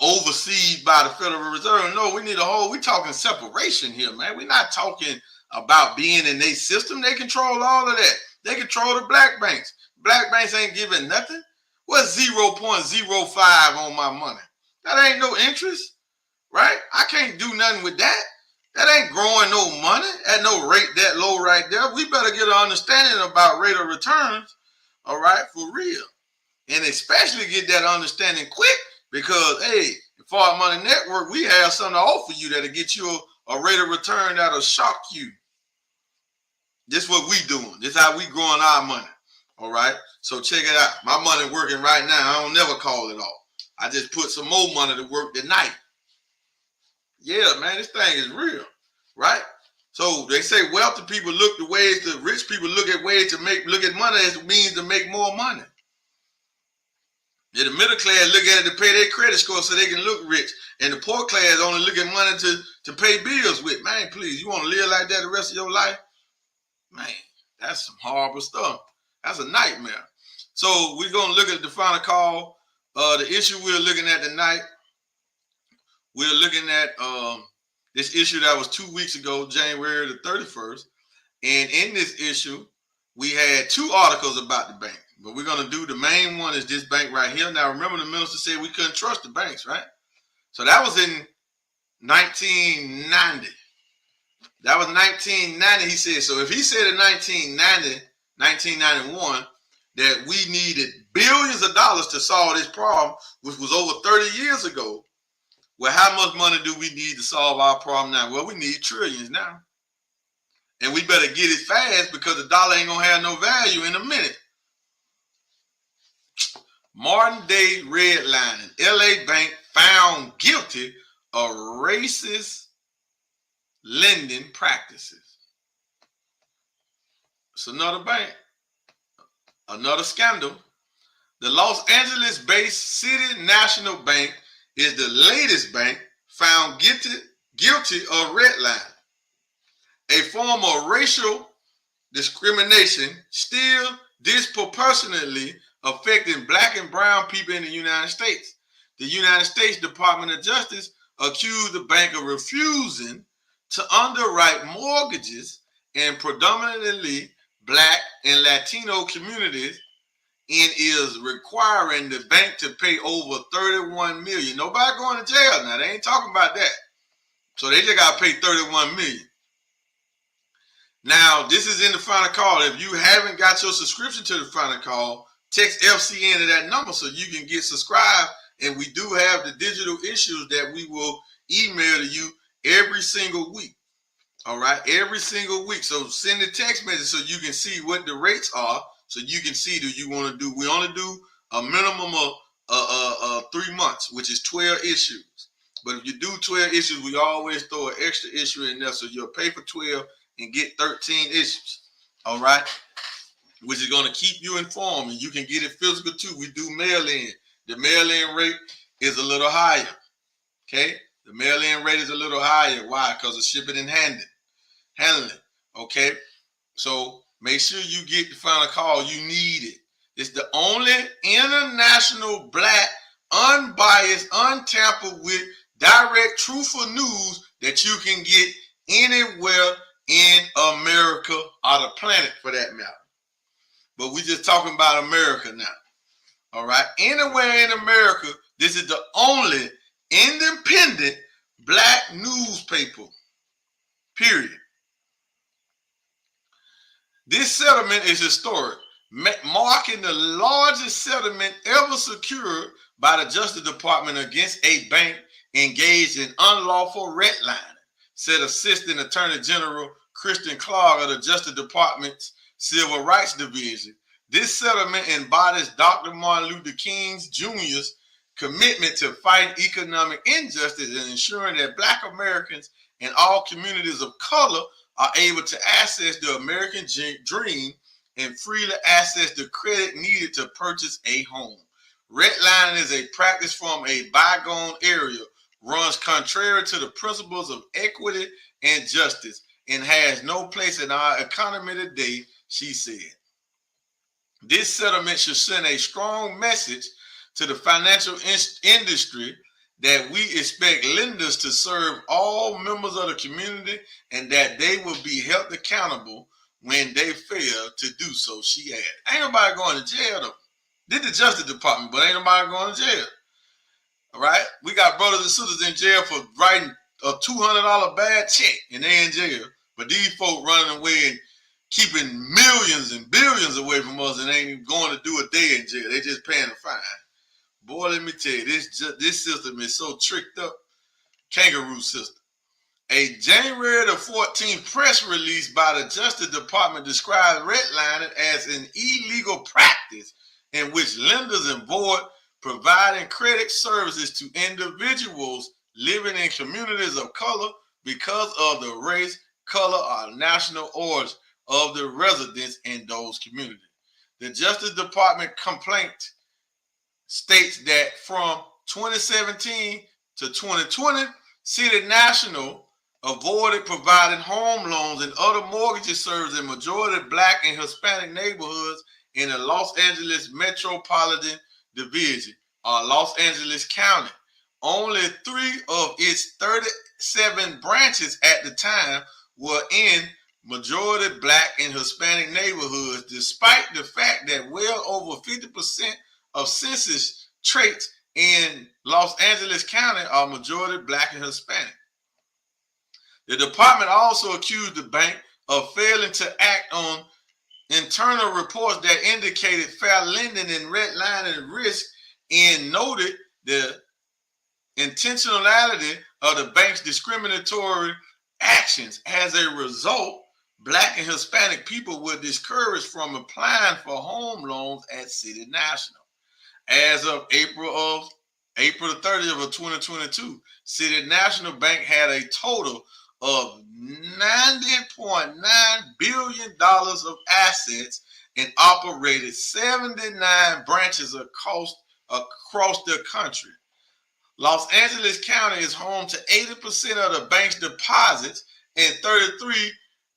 overseen by the Federal Reserve. No, we need a whole, we're talking separation here, man. We're not talking about being in their system. They control all of that. They control the black banks. Black banks ain't giving nothing. What's 0.05 on my money? That ain't no interest, right? I can't do nothing with that. That ain't growing no money at no rate that low right there. We better get an understanding about rate of returns, all right, for real. And especially get that understanding quick because, hey, Fart Money Network, we have something to offer you that'll get you a rate of return that'll shock you. This is what we doing. This is how we growing our money, all right? So check it out. My money working right now. I don't never call it off. I just put some more money to work tonight. Yeah, man, this thing is real, right? So they say wealthy people look the ways, the rich people look at ways to look at money as a means to make more money. Yeah, the middle class look at it to pay their credit score so they can look rich. And the poor class only look at money to pay bills with. Man, please, you want to live like that the rest of your life? Man, that's some horrible stuff. That's a nightmare. So we're going to look at the final call. The issue we're looking at tonight, we're looking at this issue that was 2 weeks ago, January the 31st. And in this issue, we had two articles about the bank. But we're going to do the main one is this bank right here. Now, remember the minister said we couldn't trust the banks, right? So that was in 1990. That was 1990, he said. So if he said in 1991, that we needed billions of dollars to solve this problem, which was over 30 years ago, well, how much money do we need to solve our problem now? Well, we need trillions now. And we better get it fast because the dollar ain't going to have no value in a minute. Modern day redlining. LA Bank found guilty of racist lending practices. It's another bank. Another scandal. The Los Angeles-based City National Bank is the latest bank found guilty of redlining, a form of racial discrimination still disproportionately affecting black and brown people in the United States. The United States Department of Justice accused the bank of refusing to underwrite mortgages in predominantly black and Latino communities and is requiring the bank to pay over $31 million. Nobody going to jail now. They ain't talking about that. So they just got to pay $31 million. Now, this is in the final call. If you haven't got your subscription to the final call, text FCN to that number so you can get subscribed. And we do have the digital issues that we will email to you every single week. All right, every single week. So send a text message so you can see what the rates are. So you can see, do you want to do, we only do a minimum of 3 months, which is 12 issues. But if you do 12 issues, we always throw an extra issue in there. So you'll pay for 12 and get 13 issues. all right, which is going to keep you informed. And you can get it physical too. We do mail-in. The mail-in rate is a little higher, okay? The mail-in rate is a little higher. Why? Because of shipping and handling, okay? So make sure you get the final call. You need it. It's the only international black, unbiased, untampered with, direct, truthful news that you can get anywhere in America or the planet for that matter. But we're just talking about America now. All right. Anywhere in America, this is the only independent black newspaper. Period. This settlement is historic, marking the largest settlement ever secured by the Justice Department against a bank engaged in unlawful redlining, said Assistant Attorney General Christian Clark of the Justice Department's Civil Rights Division. This settlement embodies Dr. Martin Luther King Jr.'s commitment to fighting economic injustice and ensuring that Black Americans and all communities of color are able to access the American dream and freely access the credit needed to purchase a home. Redlining is a practice from a bygone era, runs contrary to the principles of equity and justice, and has no place in our economy today, she said. This settlement should send a strong message to the financial industry that we expect lenders to serve all members of the community and that they will be held accountable when they fail to do so, she added. Ain't nobody going to jail, though. This is the Justice Department, but ain't nobody going to jail. All right? We got brothers and sisters in jail for writing a $200 bad check, and they in jail. But these folk running away and keeping millions and billions away from us and ain't even going to do a day in jail. They just paying a fine. Boy, let me tell you, this system is so tricked up. Kangaroo system. A January the 14th press release by the Justice Department describes redlining as an illegal practice in which lenders avoid providing credit services to individuals living in communities of color because of the race, color, or national origin of the residents in those communities. The Justice Department complaint states that from 2017 to 2020, City National avoided providing home loans and other mortgage services in majority Black and Hispanic neighborhoods in the Los Angeles Metropolitan Division, or Los Angeles County. Only 3 of its 37 branches at the time were in majority Black and Hispanic neighborhoods, despite the fact that well over 50% of census traits in Los Angeles County are majority Black and Hispanic. The department also accused the bank of failing to act on internal reports that indicated fair lending and redlining risk and noted the intentionality of the bank's discriminatory actions. As a result, Black and Hispanic people were discouraged from applying for home loans at City National. As of April the 30th of 2022, City National Bank had a total of $90.9 billion of assets and operated 79 branches across the country. Los Angeles County is home to 80% of the bank's deposits and 33%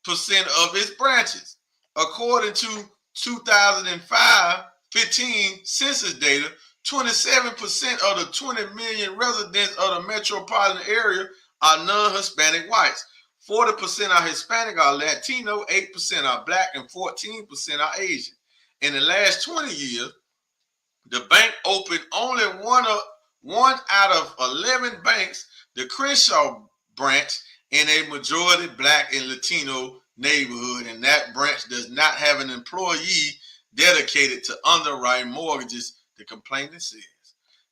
of its branches. According to 2015 census data, 27% of the 20 million residents of the metropolitan area are non-Hispanic whites. 40% are Hispanic or Latino, 8% are Black, and 14% are Asian. In the last 20 years, the bank opened only one out of 11 banks, the Crenshaw branch, in a majority Black and Latino neighborhood, and that branch does not have an employee dedicated to underwriting mortgages, the complainant says.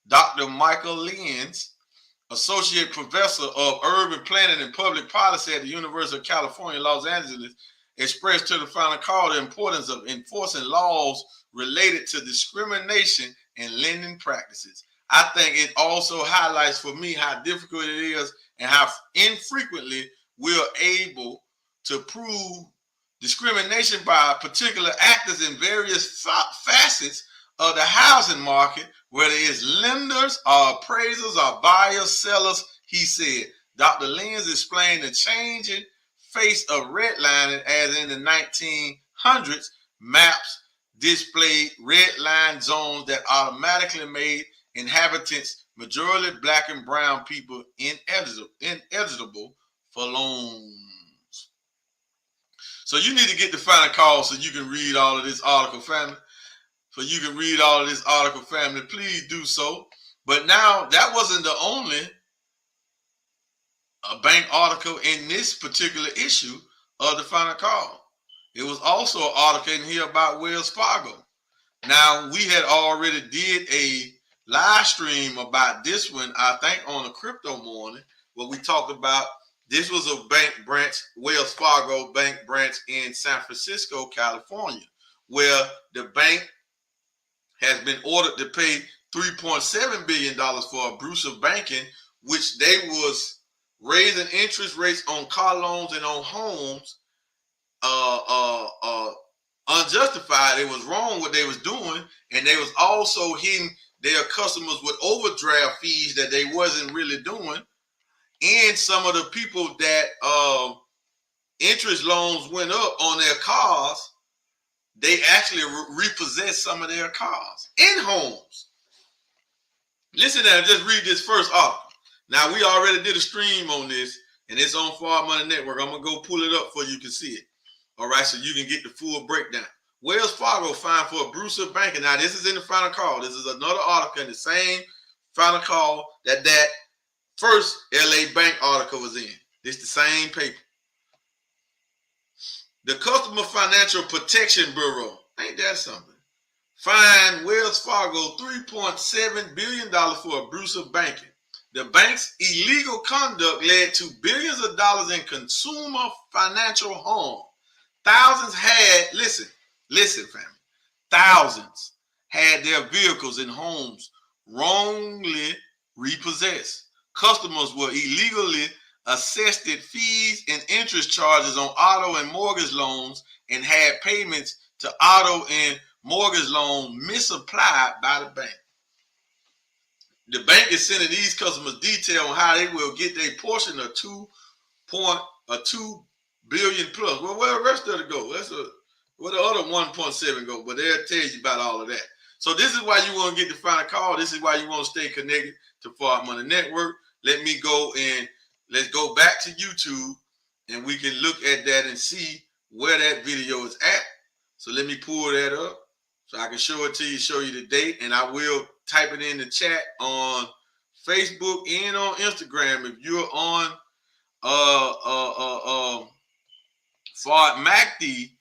Dr. Michael Lenz, Associate Professor of Urban Planning and Public Policy at the University of California, Los Angeles, expressed to the final call the importance of enforcing laws related to discrimination and lending practices. I think it also highlights for me how difficult it is and how infrequently we're able to prove discrimination by particular actors in various facets of the housing market, whether it's lenders or appraisers or buyers, sellers, he said. Dr. Lenz explained the changing face of redlining as in the 1900s, maps displayed red line zones that automatically made inhabitants, majority black and brown people, ineligible for loans. So you need to get the final call so you can read all of this article, family. Please do so. But now that wasn't the only bank article in this particular issue of the final call. It was also an article in here about Wells Fargo. Now, we had already did a live stream about this one, I think on a crypto morning, where we talked about this was a bank branch, Wells Fargo bank branch in San Francisco, California, where the bank has been ordered to pay $3.7 billion for abusive banking, which they was raising interest rates on car loans and on homes unjustified. It was wrong what they was doing, and they was also hitting their customers with overdraft fees that they wasn't really doing. And some of the people that interest loans went up on their cars, they actually repossessed some of their cars in homes. Listen to just read this first article. Now, we already did a stream on this, and it's on Forward Money Network. I'm going to go pull it up for you can see it. All right, so you can get the full breakdown. Wells Fargo fined for abusive banking. Now, this is in the final call. This is another article in the same final call that first LA Bank article was in. It's the same paper. The Customer Financial Protection Bureau, ain't that something, fined Wells Fargo $3.7 billion for abusive banking. The bank's illegal conduct led to billions of dollars in consumer financial harm. Thousands had, listen, family, thousands had their vehicles and homes wrongly repossessed. Customers were illegally assessed fees and interest charges on auto and mortgage loans and had payments to auto and mortgage loan misapplied by the bank. The bank is sending these customers detail on how they will get their portion of $2 billion plus. Well, where the rest of it go? Where the other 1.7 go? But they'll tell you about all of that. So this is why you want to get the final call. This is why you want to stay connected to Forward Money Network. Let me go and let's go back to YouTube, and we can look at that and see where that video is at. So let me pull that up so I can show it to you, show you the date, and I will type it in the chat on Facebook and on Instagram. If you're on Fard MacD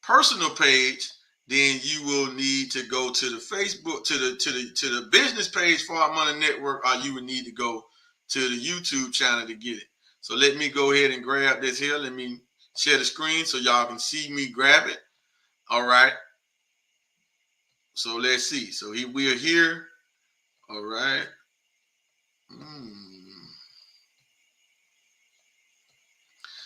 personal page, then you will need to go to the Facebook, to the business page Fard Money Network, or you would need to go to the YouTube channel to get it. So let me go ahead and grab this here. Let me share the screen so y'all can see me grab it. All right. So let's see. So we are here. All right.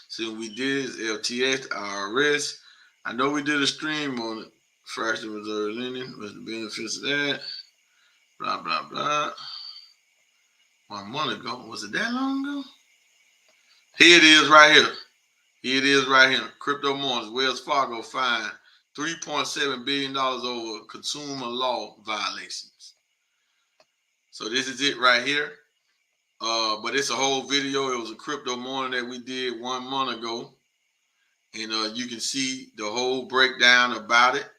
So we did LTX, IRS. I know we did a stream on it. Fraction reserve lending. What's the benefits of that? Blah, blah, blah. 1 month ago. Was it that long ago? Here it is right here. Crypto Mornings. Wells Fargo fined $3.7 billion over consumer law violations. So this is it right here. But it's a whole video. It was a crypto morning that we did 1 month ago. And you can see the whole breakdown about it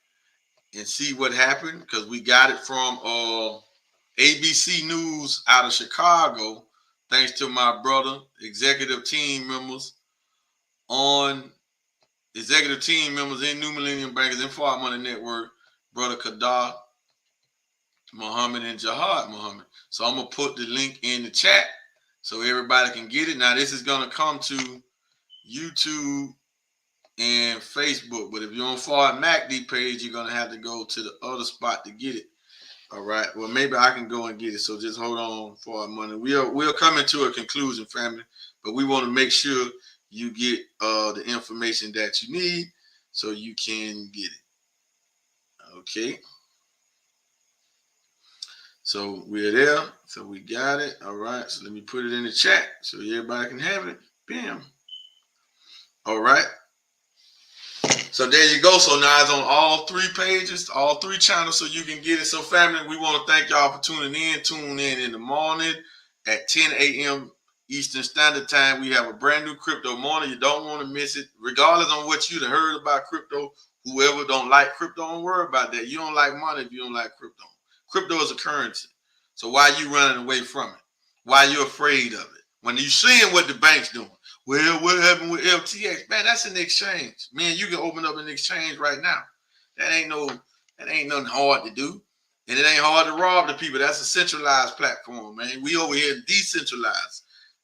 and see what happened, because we got it from ABC News out of Chicago, thanks to my brother, executive team members in New Millennium Bankers and Forward Money Network, brother Kadar Muhammad and Jihad Muhammad. So I'm going to put the link in the chat so everybody can get it. Now, this is going to come to YouTube and Facebook, but if you're on Forward MacD page, you're going to have to go to the other spot to get it. All right. Well, maybe I can go and get it. So just hold on for a minute. We're coming to a conclusion, family, but we want to make sure you get the information that you need. so you can get it. Okay. So we're there. So we got it. All right. So let me put it in the chat so everybody can have it. Bam. All right. So there you go. So now it's on all 3 pages, all 3 channels, so you can get it. So family, we want to thank y'all for tuning in. Tune in the morning at 10 a.m. Eastern Standard Time. We have a brand new crypto morning. You don't want to miss it. Regardless on what you heard about crypto, whoever don't like crypto, don't worry about that. You don't like money if you don't like crypto. Crypto is a currency. So why are you running away from it? Why are you afraid of it? When you seeing what the bank's doing. Well, what happened with FTX? Man, that's an exchange. Man, you can open up an exchange right now. That ain't nothing hard to do. And it ain't hard to rob the people. That's a centralized platform, man. We over here decentralized.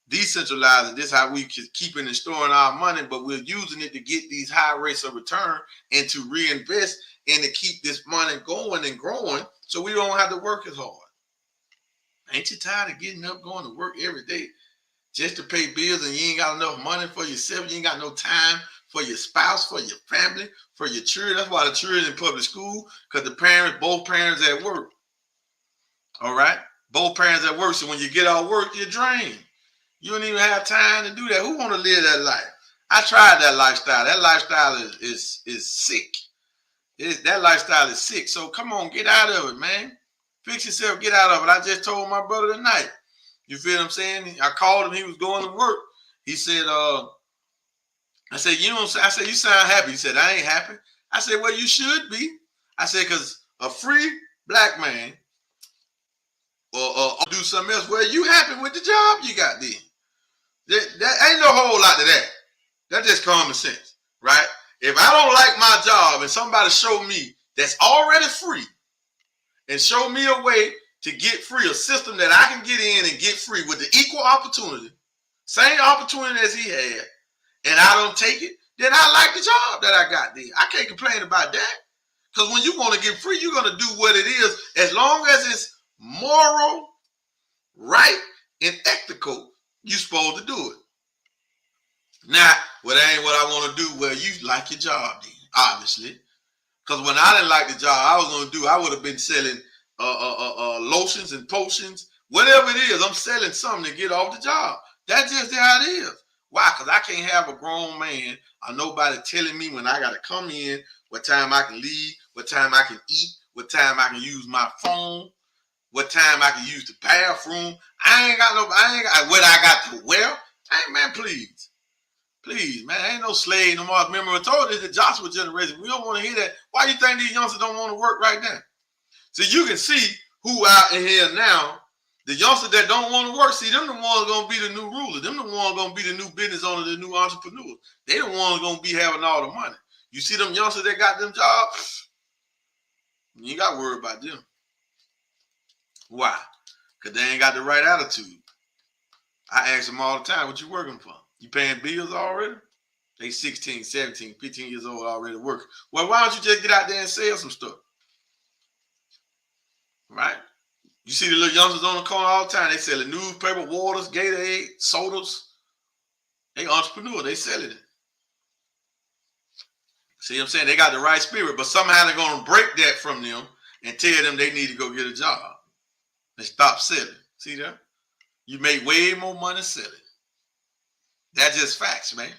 Decentralized, and this is how we keep and storing our money, but we're using it to get these high rates of return and to reinvest and to keep this money going and growing so we don't have to work as hard. Ain't you tired of getting up, going to work every day just to pay bills, and you ain't got enough money for yourself? You ain't got no time for your spouse, for your family, for your children. That's why the children in public school, because both parents at work. All right? Both parents at work. So when you get off work, you're drained. You don't even have time to do that. Who want to live that life? I tried that lifestyle. That lifestyle is sick. That lifestyle is sick. So come on, get out of it, man. Fix yourself, get out of it. I just told my brother tonight. You feel what I'm saying? I called him. He was going to work. He said, I said, I said, you sound happy. He said, I ain't happy. I said, well, you should be. I said, because a free black man or do something else. Well, you happy with the job you got then. That ain't no whole lot to that. That's just common sense, right? If I don't like my job and somebody show me that's already free and show me a way to get free, a system that I can get in and get free with the equal opportunity, same opportunity as he had, and I don't take it, then I like the job that I got there. I can't complain about that. Because when you want to get free, you're going to do what it is. As long as it's moral, right, and ethical, you're supposed to do it. Now, well, that ain't what I want to do. Well, you like your job then, obviously. Because when I didn't like the job I was going to do, I would have been selling lotions and potions. Whatever it is, I'm selling something to get off the job. That's just how it is. Why? Because I can't have a grown man or nobody telling me when I got to come in, what time I can leave, what time I can eat, what time I can use my phone, what time I can use the bathroom. I ain't got what I got to wear. Hey, man, please. Please, man, ain't no slave no more. Remember, I told you the Joshua generation. We don't want to hear that. Why you think these youngsters don't want to work right now? So you can see who out in here now. The youngsters that don't want to work, see, them the ones going to be the new rulers. Them the ones going to be the new business owners, the new entrepreneurs. They the ones going to be having all the money. You see them youngsters that got them jobs? You ain't got to worry about them. Why? Because they ain't got the right attitude. I ask them all the time, what you working for? You paying bills already? They 16, 17, 15 years old already working. Well, why don't you just get out there and sell some stuff? Right? You see the little youngsters on the corner all the time. They selling newspaper, waters, Gatorade, sodas. They entrepreneur. They selling it. See what I'm saying? They got the right spirit, but somehow they're going to break that from them and tell them they need to go get a job. They stop selling. See that? You make way more money selling. That's just facts, man.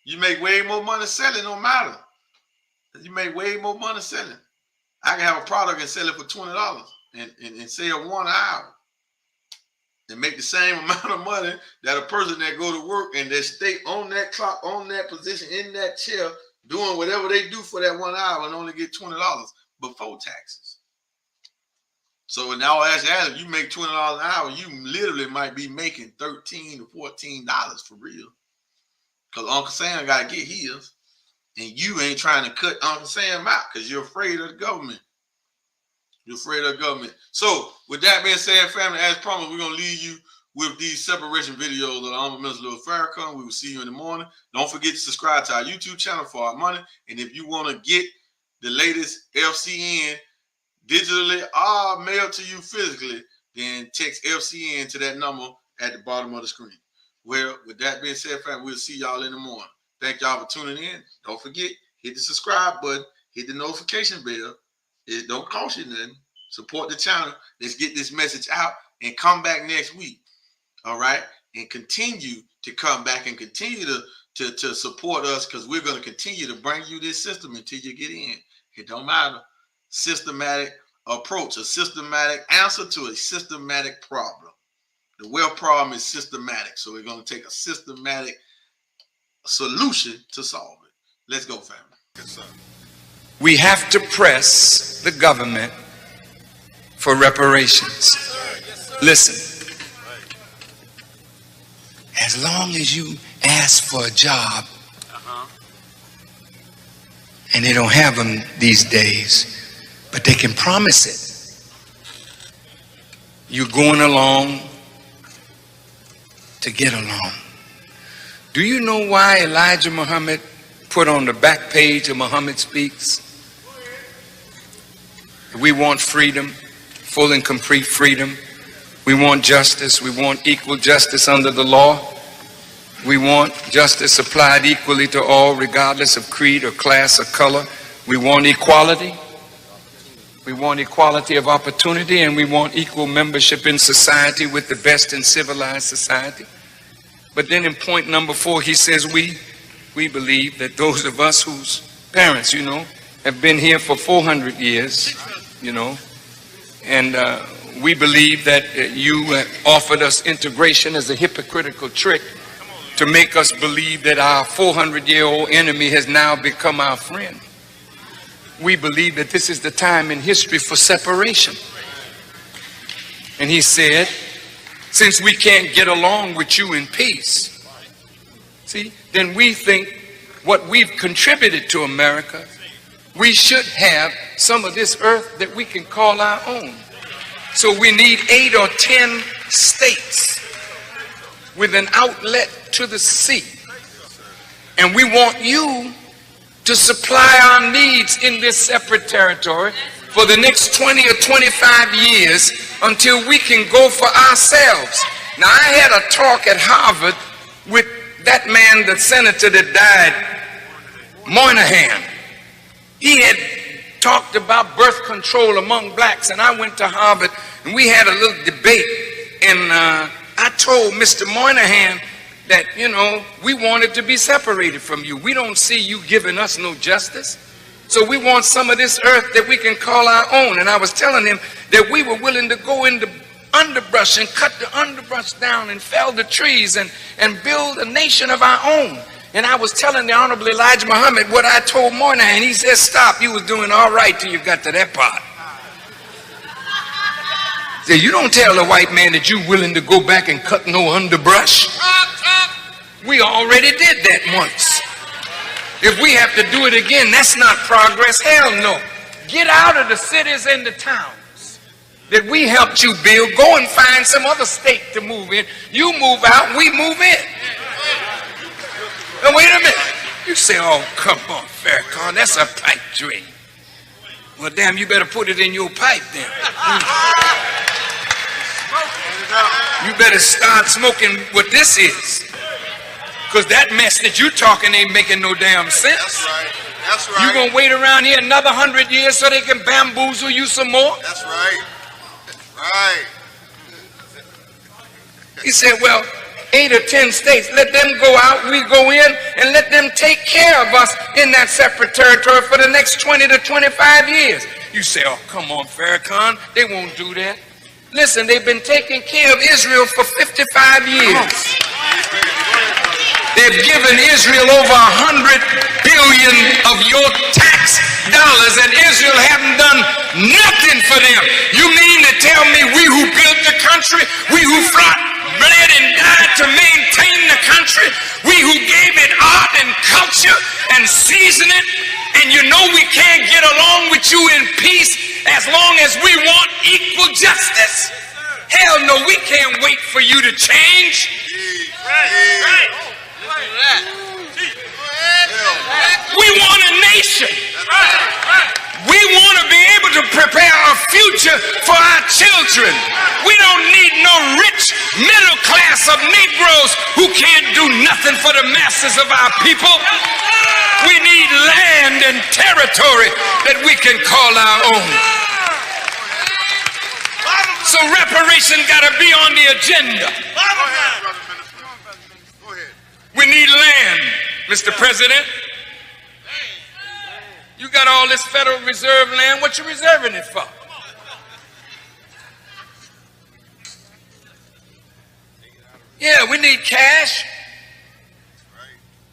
You make way more money selling, no matter. You make way more money selling. I can have a product and sell it for $20 and sell 1 hour and make the same amount of money that a person that go to work and they stay on that clock, on that position, in that chair, doing whatever they do for that 1 hour and only get $20 before taxes. So now, as you make $20 an hour, you literally might be making $13 to $14 for real. Because Uncle Sam got to get his. And you ain't trying to cut Uncle Sam out because you're afraid of the government. You're afraid of the government. So, with that being said, family, as promised, we're going to leave you with these separation videos of the Honorable Minister Louis Farrakhan. We will see you in the morning. Don't forget to subscribe to our YouTube channel for our money. And if you want to get the latest FCN digitally or mailed to you physically, then text FCN to that number at the bottom of the screen. Well, with that being said, family, we'll see y'all in the morning. Thank y'all for tuning in. Don't forget, hit the subscribe button, hit the notification bell. It don't cost you nothing. Support the channel. Let's get this message out and come back next week. All right, and continue to come back and continue to support us, because we're going to continue to bring you this system until you get in. It don't matter. Systematic approach, a systematic answer to a systematic problem. The wealth problem is systematic, so we're going to take a systematic solution to solve it. Let's go, family. Yes, sir. We have to press the government for reparations. Listen, as long as you ask for a job, and they don't have them these days, but they can promise it. You're going along to get along. Do you know why Elijah Muhammad put on the back page of Muhammad Speaks? We want freedom, full and complete freedom. We want justice. We want equal justice under the law. We want justice applied equally to all, regardless of creed or class or color. We want equality. We want equality of opportunity, and we want equal membership in society with the best in civilized society. But then in point number 4, he says we believe that those of us whose parents, have been here for 400 years, and we believe that you offered us integration as a hypocritical trick to make us believe that our 400-year-old enemy has now become our friend. We believe that this is the time in history for separation. And he said, since we can't get along with you in peace, see, then we think what we've contributed to America, we should have some of this earth that we can call our own. So we need 8 or 10 states with an outlet to the sea. And we want you to supply our needs in this separate territory for the next 20 or 25 years until we can go for ourselves. Now, I had a talk at Harvard with that man, the senator that died, Moynihan. He had talked about birth control among blacks, and I went to Harvard and we had a little debate, and I told Mr. Moynihan that, we wanted to be separated from you. We don't see you giving us no justice. So we want some of this earth that we can call our own. And I was telling him that we were willing to go into underbrush and cut the underbrush down and fell the trees and build a nation of our own. And I was telling the Honorable Elijah Muhammad what I told Moynihan. He said, stop, you was doing all right till you got to that part. Say, you don't tell a white man that you're willing to go back and cut no underbrush. We already did that once. If we have to do it again, that's not progress. Hell no. Get out of the cities and the towns that we helped you build. Go and find some other state to move in. You move out, we move in. Now wait a minute. You say, oh, come on, Farrakhan, that's a pipe dream. Well, damn, you better put it in your pipe then. You better start smoking what this is. Because that mess that you're talking ain't making no damn sense. That's right. That's right. You gonna wait around here another 100 years so they can bamboozle you some more? That's right. Right. He said, well, 8 or 10 states, let them go out, we go in, and let them take care of us in that separate territory for the next 20 to 25 years. You say, oh, come on, Farrakhan, they won't do that. Listen, they've been taking care of Israel for 55 years. They've given Israel over $100 billion of your tax dollars, and Israel haven't done nothing for them. You mean to tell me we who built the country, we who fought, bled, and died to maintain the country, we who gave it art and culture and season it, and we can't get along with you in peace as long as we want equal justice? Hell no, we can't wait for you to change. Right. We want a nation. We want to be able to prepare our future for our children. We don't need no rich middle class of Negroes who can't do nothing for the masses of our people. We need land and territory that we can call our own. So reparation got to be on the agenda. We need land, Mr. President. You got all this Federal Reserve land. What you reserving it for? Yeah, we need cash.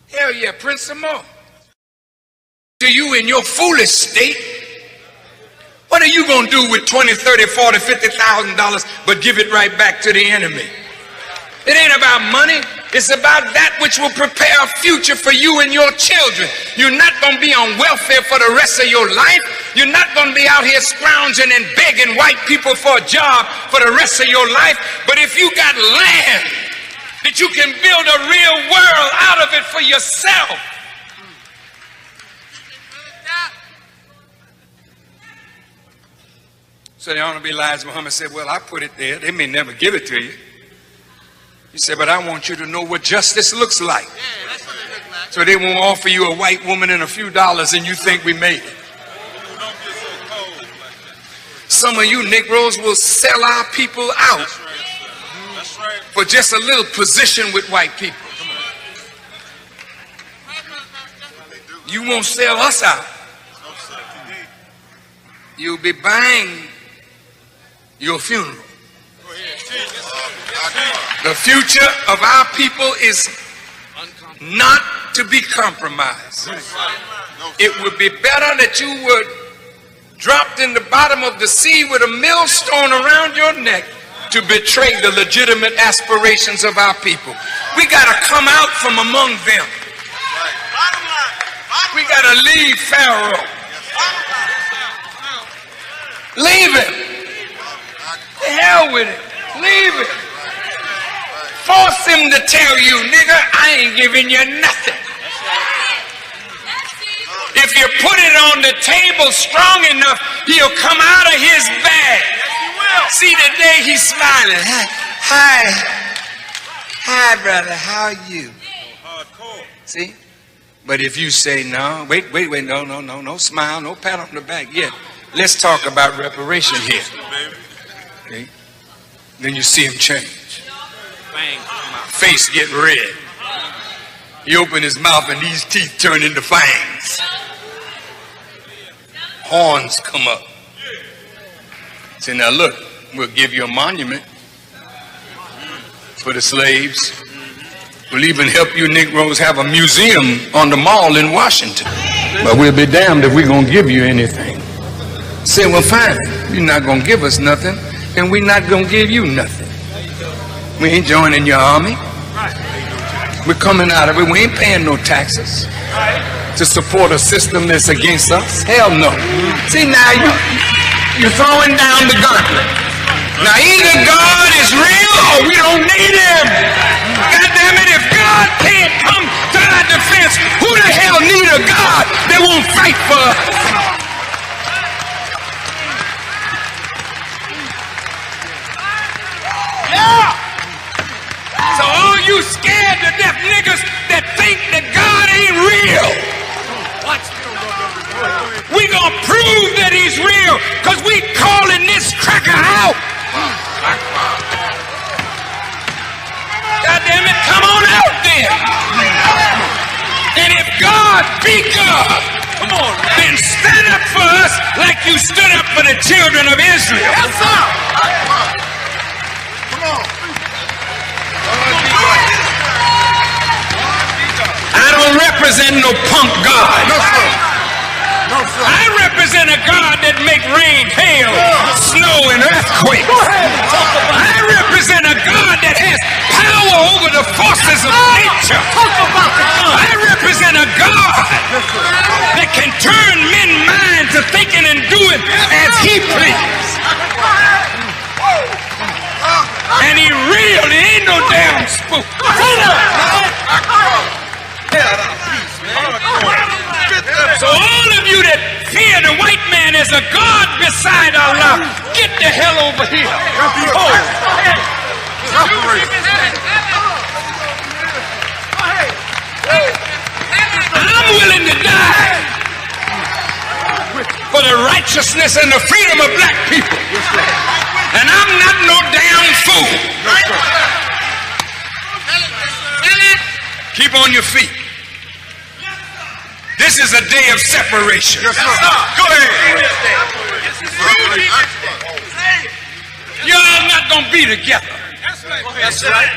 Hell yeah, print some more. To you in your foolish state, what are you going to do with $20, $30, $40, $50,000 but give it right back to the enemy? It ain't about money. It's about that which will prepare a future for you and your children. You're not going to be on welfare for the rest of your life. You're not going to be out here scrounging and begging white people for a job for the rest of your life. But if you got land that you can build a real world out of it for yourself. So the Honorable Elijah Muhammad said, well, I put it there. They may never give it to you. He said, but I want you to know what justice looks like. So they won't offer you a white woman and a few dollars and you think we made it. Some of you Negroes will sell our people out for just a little position with white people. You won't sell us out. You'll be buying your funeral. The future of our people is not to be compromised. It would be better that you would drop in the bottom of the sea with a millstone around your neck to betray the legitimate aspirations of our people. We got to come out from among them. We got to leave Pharaoh. Leave him. The hell with it. Leave it. Force him to tell you, nigga, I ain't giving you nothing. If you put it on the table strong enough, he'll come out of his bag. See, today he's smiling. Hi, brother, how are you? See? But if you say no, wait, no smile, no pat on the back. Yeah, let's talk about reparation here. Okay? Then you see him change. Face get red. He opened his mouth and these teeth turn into fangs. Horns come up. Say, now look, we'll give you a monument for the slaves. We'll even help you Negroes have a museum on the mall in Washington. But we'll be damned if we're going to give you anything. Say, well, fine. You're not going to give us nothing, and we're not going to give you nothing. We ain't joining your army. We're coming out of it. We ain't paying no taxes to support a system that's against us. Hell no. See, now you're throwing down the gauntlet. Now either God is real or we don't need him. God damn it, if God can't come to our defense, who the hell need a God that won't fight for us? So all you scared to death niggas that think that God ain't real, we gonna prove that he's real, cause we calling this cracker out. God damn it, come on out then. And if God be God, then stand up for us like you stood up for the children of Israel. Yes, sir. Come on. I don't represent no punk God. No, sir. No, sir. I represent a God that make rain, hail, snow, and earthquakes. I represent a God that has power over the forces of nature. I represent a God that can turn men's minds to thinking and doing as he pleases. And he real, he ain't no damn spook. So all of you that fear the white man as a God beside Allah, get the hell over here. righteousness and the freedom of black people. And I'm not no damn fool. Keep on your feet. This is a day of separation. Go ahead. Y'all not gonna be together. That's right.